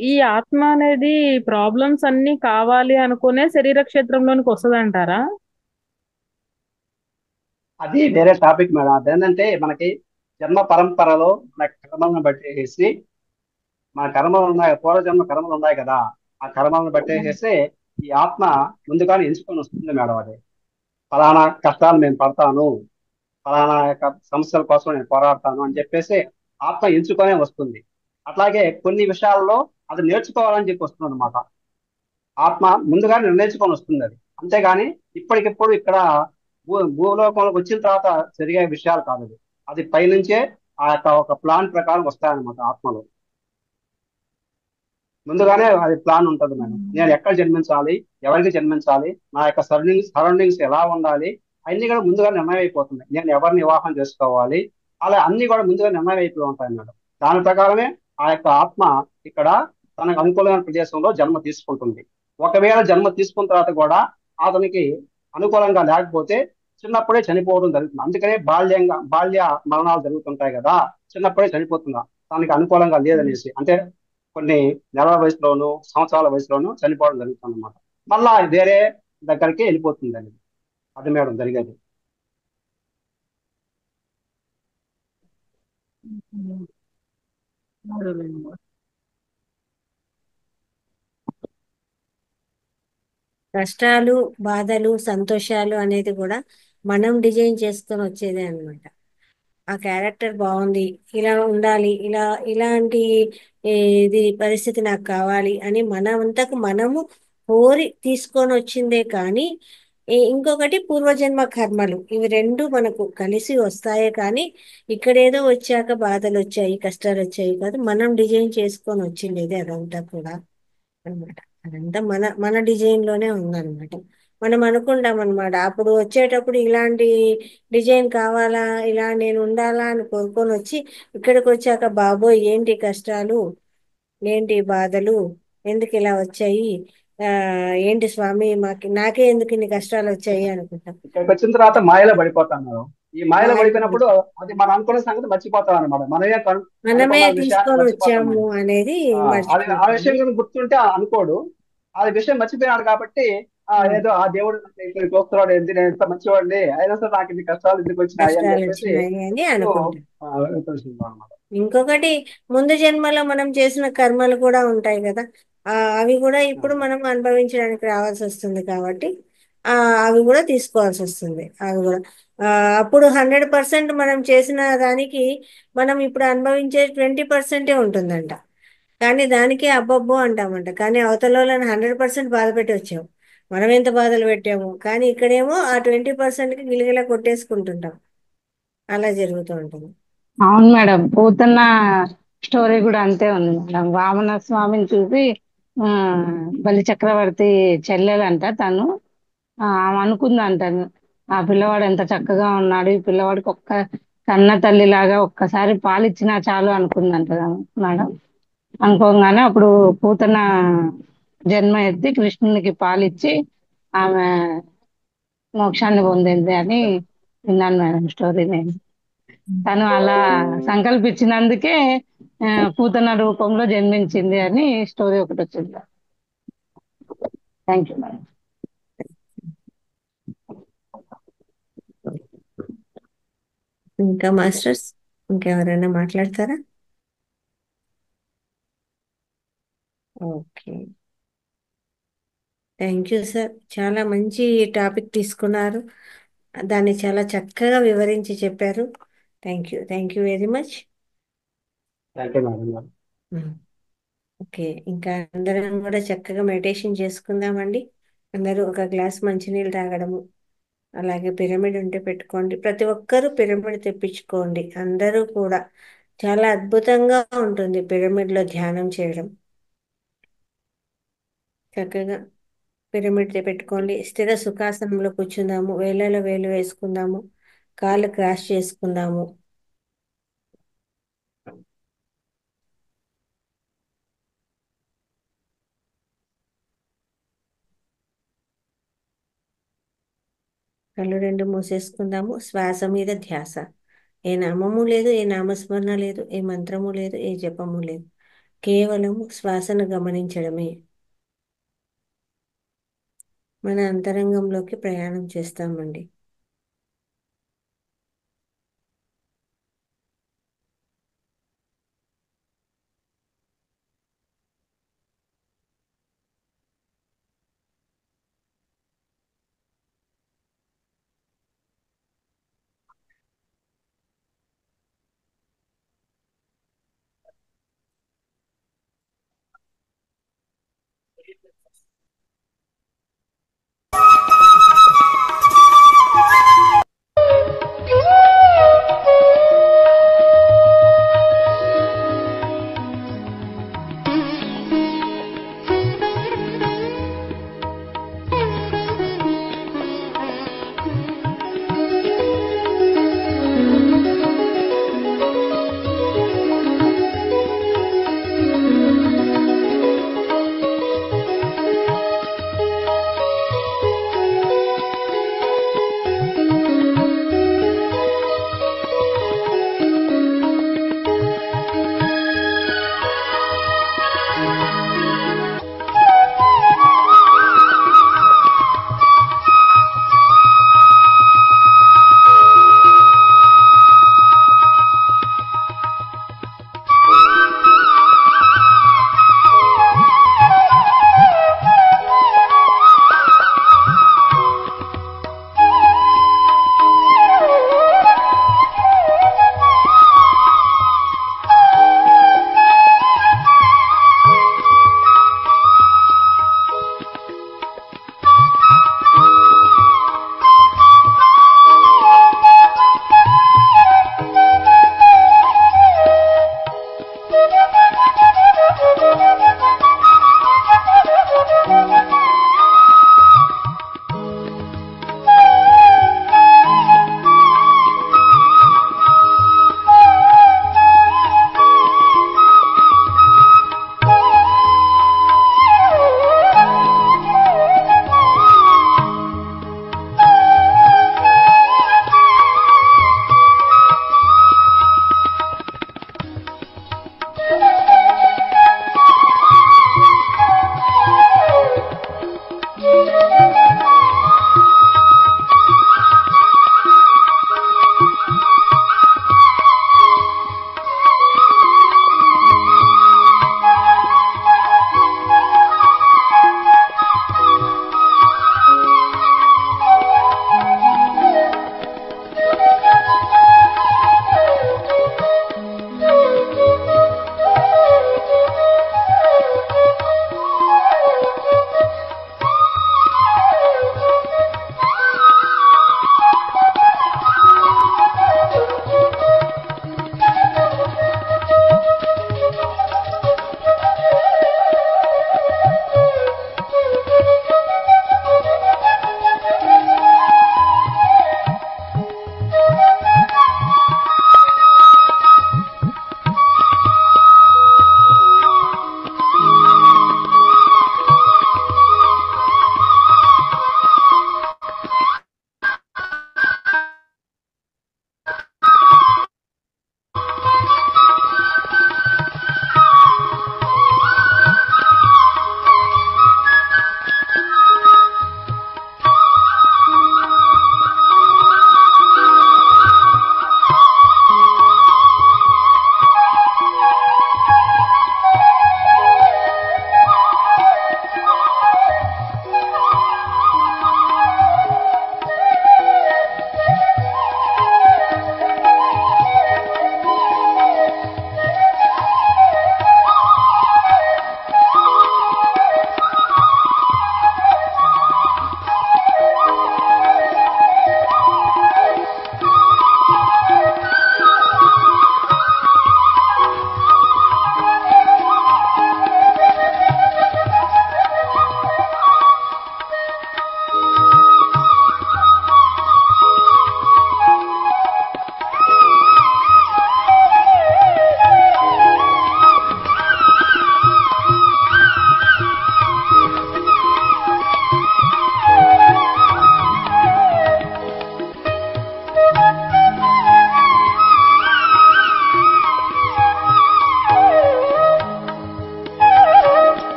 ఈ ఆత్మ అనేది ప్రాబ్లమ్స్ అన్ని కావాలి అనుకునే శరీర క్షేత్రంలోనికి వస్తుంది అంటారా? అది వేరే టాపిక్ మేడం. అదేంటంటే మనకి జన్మ పరంపరలో మన కర్మలను బట్టేసి, మన కర్మలు ఉన్నాయి, పూర్వజన్మ కర్మలు ఉన్నాయి కదా, ఆ కర్మలను బట్టేసేసి ఈ ఆత్మ ముందుగానే ఎంచుకొని వస్తుంది మేడం. అది ఫలానా కష్టాలు నేను పడతాను, ఫలానా యొక్క సమస్యల కోసం నేను పోరాడతాను అని చెప్పేసి ఆత్మ ఎంచుకొనే వస్తుంది. అట్లాగే కొన్ని విషయాల్లో అది నేర్చుకోవాలని చెప్పి వస్తుంది అనమాట. ఆత్మ ముందుగా నిర్ణయించుకొని వస్తుంది అది. అంతేగాని ఇప్పటికిప్పుడు ఇక్కడ భూలోకంలోకి వచ్చిన తర్వాత జరిగే విషయాలు కాదు అది. అది పైనుంచే ఆ యొక్క ఒక ప్లాన్ ప్రకారం వస్తాయన్నమాట ఆత్మలో. ముందుగానే అది ప్లాన్ ఉంటుంది మేడం. నేను ఎక్కడ జన్మించాలి, ఎవరికి జన్మించాలి, నా యొక్క సరౌండింగ్స్ ఎలా ఉండాలి, అన్ని కూడా ముందుగా నిర్ణయం అయిపోతుంది. నేను ఎవరిని వివాహం చేసుకోవాలి, అలా అన్ని కూడా ముందుగా నిర్ణయం అయిపోయి ఉంటాయి మేడం. దాని ప్రకారమే ఆ యొక్క ఆత్మ ఇక్కడ తనకు అనుకూలమైన ప్రదేశంలో జన్మ తీసుకుంటుంది. ఒకవేళ జన్మ తీసుకున్న తర్వాత కూడా అతనికి అనుకూలంగా లేకపోతే చిన్నప్పుడే చనిపోవడం జరుగుతుంది. అందుకనే బాల్య మరణాలు జరుగుతుంటాయి కదా, చిన్నప్పుడే చనిపోతుందా తనకి అనుకూలంగా లేదనేసి. అంటే కొన్ని నెలల వయసులోను సంవత్సరాల వయసులోను చనిపోవడం జరుగుతుంది అనమాట. మళ్ళా వేరే దగ్గరికి వెళ్ళిపోతుంది అనేది. అది మేడం జరిగేది. కష్టాలు, బాధలు, సంతోషాలు అనేది కూడా మనం డిజైన్ చేసుకొని వచ్చేదే అన్నమాట. ఆ క్యారెక్టర్ బాగుంది, ఇలా ఉండాలి, ఇలాంటి ఇది పరిస్థితి నాకు కావాలి అని మనమంతకు మనము కోరి తీసుకొని వచ్చిందే కానీ ఇంకొకటి పూర్వజన్మ కర్మలు, ఇవి రెండు మనకు కలిసి వస్తాయే కానీ ఇక్కడేదో వచ్చాక బాధలు వచ్చాయి, కష్టాలు వచ్చాయి కాదు, మనం డిజైన్ చేసుకొని వచ్చిండేది అదంతా కూడా అన్నమాట. అదంతా మన మన డిజైన్ లోనే ఉందన్నమాట. మనం అనుకుంటాం అనమాట అప్పుడు వచ్చేటప్పుడు ఇలాంటి డిజైన్ కావాలా, ఇలా నేను ఉండాలా అని కోరుకొని వచ్చి ఇక్కడికి వచ్చాక బాబోయ్ ఏంటి కష్టాలు, ఏంటి బాధలు, ఎందుకు ఇలా వచ్చాయి, ఆ ఏంటి స్వామి నాకే ఎందుకు ఇన్ని కష్టాలు వచ్చాయి అనుకుంటాం. ఇక్కడికి వచ్చిన తర్వాత మాయలో పడిపోతాం మేడం. ఈ మాయలో మాయలో పడిపోయినప్పుడు అది మనం అనుకున్న సంగతి మర్చిపోతాం అనమాట. మనమే మనమే అనుకున్న విషయాన్ని తీసుకొని మర్చిపోతాం వచ్చాము మనం. అనేది అది ఆ విషయం మర్చిపోతాము. కనుక గుర్తుంటే అనుకోడు. ఆ విషయం మర్చిపోయాడు కాబట్టి ఉమ్. ఏదో ఆ దేవుడు నన్ను ఇక్కడ చూస్తున్నాడు, ఏంటి నేను ఎంత మంచివాడిని అయినా సరే నాకు ఇన్ని కష్టాలు ఎందుకు వచ్చినాయి అని కష్టాలు చెప్పేసి వచ్చినాయి అని ఇప్పుడు అనుకుంటాం. తెలుసుకుంటాం ఇంకొకటి ముందు జన్మలో మనం చేసిన కర్మలు కూడా ఉంటాయి కదా, ఆ అవి కూడా ఇప్పుడు అనమాట. మనం అనుభవించడానికి రావాల్సి వస్తుంది కాబట్టి ఆ అవి కూడా తీసుకోవాల్సి వస్తుంది. అవి కూడా ఆ అప్పుడు 100% మనం చేసిన దానికి మనం ఇప్పుడు అనుభవించే 20%ఏ ఉంటుందంట. కానీ దానికే అబ్బబ్బో అంటామంట, కానీ అవతల వాళ్ళని 100% బాధ పెట్టి వచ్చాము, మనం ఎంత బాధలు పెట్టాము, కానీ ఇక్కడేమో ఆ 20%కి గిలగిలా కొట్టేసుకుంటుంటాం. అలా జరుగుతూ ఉంటుంది. అవును మేడం, పోతున్న స్టోరీ కూడా అంతే ఉంది మేడం. వామన స్వామిని చూసి ఆ బలి చక్రవర్తి చెల్లెలంట తను, ఆమె అనుకుందంట ఆ పిల్లవాడు ఎంత చక్కగా ఉన్నాడు, ఈ పిల్లవాడికి ఒక్క కన్న తల్లిలాగా ఒక్కసారి పాలిచ్చినా చాలు అనుకుందంట మేడం. అనుకోగానే అప్పుడు పూతన జన్మ ఎత్తి కృష్ణునికి పాలిచ్చి ఆమె మోక్షాన్ని పొందింది అని విన్నాను మేడం స్టోరీ నేను. తను అలా సంకల్పించినందుకే ఆ, పూతన రూపంలో జన్మించింది అని స్టోరీ ఒకటి వచ్చింది. Thank you madam. ఇంకా మాస్టర్స్, ఇంకెవరైనా మాట్లాడతారా? Okay, thank you sir. చాలా మంచి టాపిక్ తీసుకున్నారు, దాన్ని చాలా చక్కగా వివరించి చెప్పారు. Thank you very much. Thank you madam గారు. ఓకే, ఇంకా అందరం కూడా చక్కగా మెడిటేషన్ చేసుకుందామండి. అందరూ ఒక గ్లాస్ మంచినీళ్ళు తాగడము, అలాగే పిరమిడ్ ఉంటే పెట్టుకోండి, ప్రతి ఒక్కరూ పిరమిడ్ తెప్పించుకోండి. అందరూ కూడా చాలా అద్భుతంగా ఉంటుంది పిరమిడ్లో ధ్యానం చేయడం. చక్కగా పిరమిడ్ పెట్టుకోండి, స్థిర సుఖాసనంలో కూర్చుందాము, వేళ్ళలో వేలు వేసుకుందాము, కాళ్ళు క్రాస్ చేసుకుందాము. కళ్ళు రెండు మూసేసుకుందాము, శ్వాస మీద ధ్యాస. ఏ నామము లేదు, ఏ నామస్మరణ లేదు, ఏ మంత్రము లేదు, ఏ జపము లేదు, కేవలం శ్వాసను గమనించడమే. మన అంతరంగంలోకి ప్రయాణం చేస్తామండి.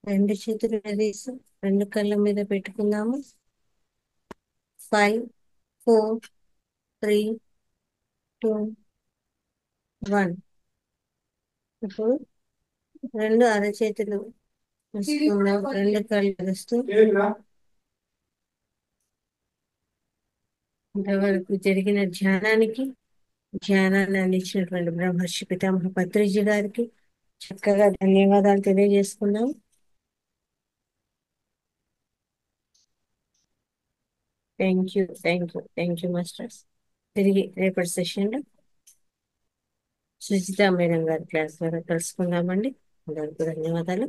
రెండు చేతులు వేసి రెండు కళ్ళ మీద పెట్టుకుందాము. 5, 4, 3, 2, 1. ఇప్పుడు రెండు అరచేతులు వేసుకుందాం. రెండు కళ్ళు వేస్తూ ఇంతవరకు జరిగిన ధ్యానాన్ని అందించినటువంటి బ్రహ్మర్షి పితామహ పత్రిజీ గారికి చక్కగా ధన్యవాదాలు తెలియజేసుకున్నాం. Thank you masters. తిరిగి రేపటి సెషన్లో సుజిత మేడం గారి క్లాస్ ద్వారా కలుసుకుందామండి. అందరికీ ధన్యవాదాలు.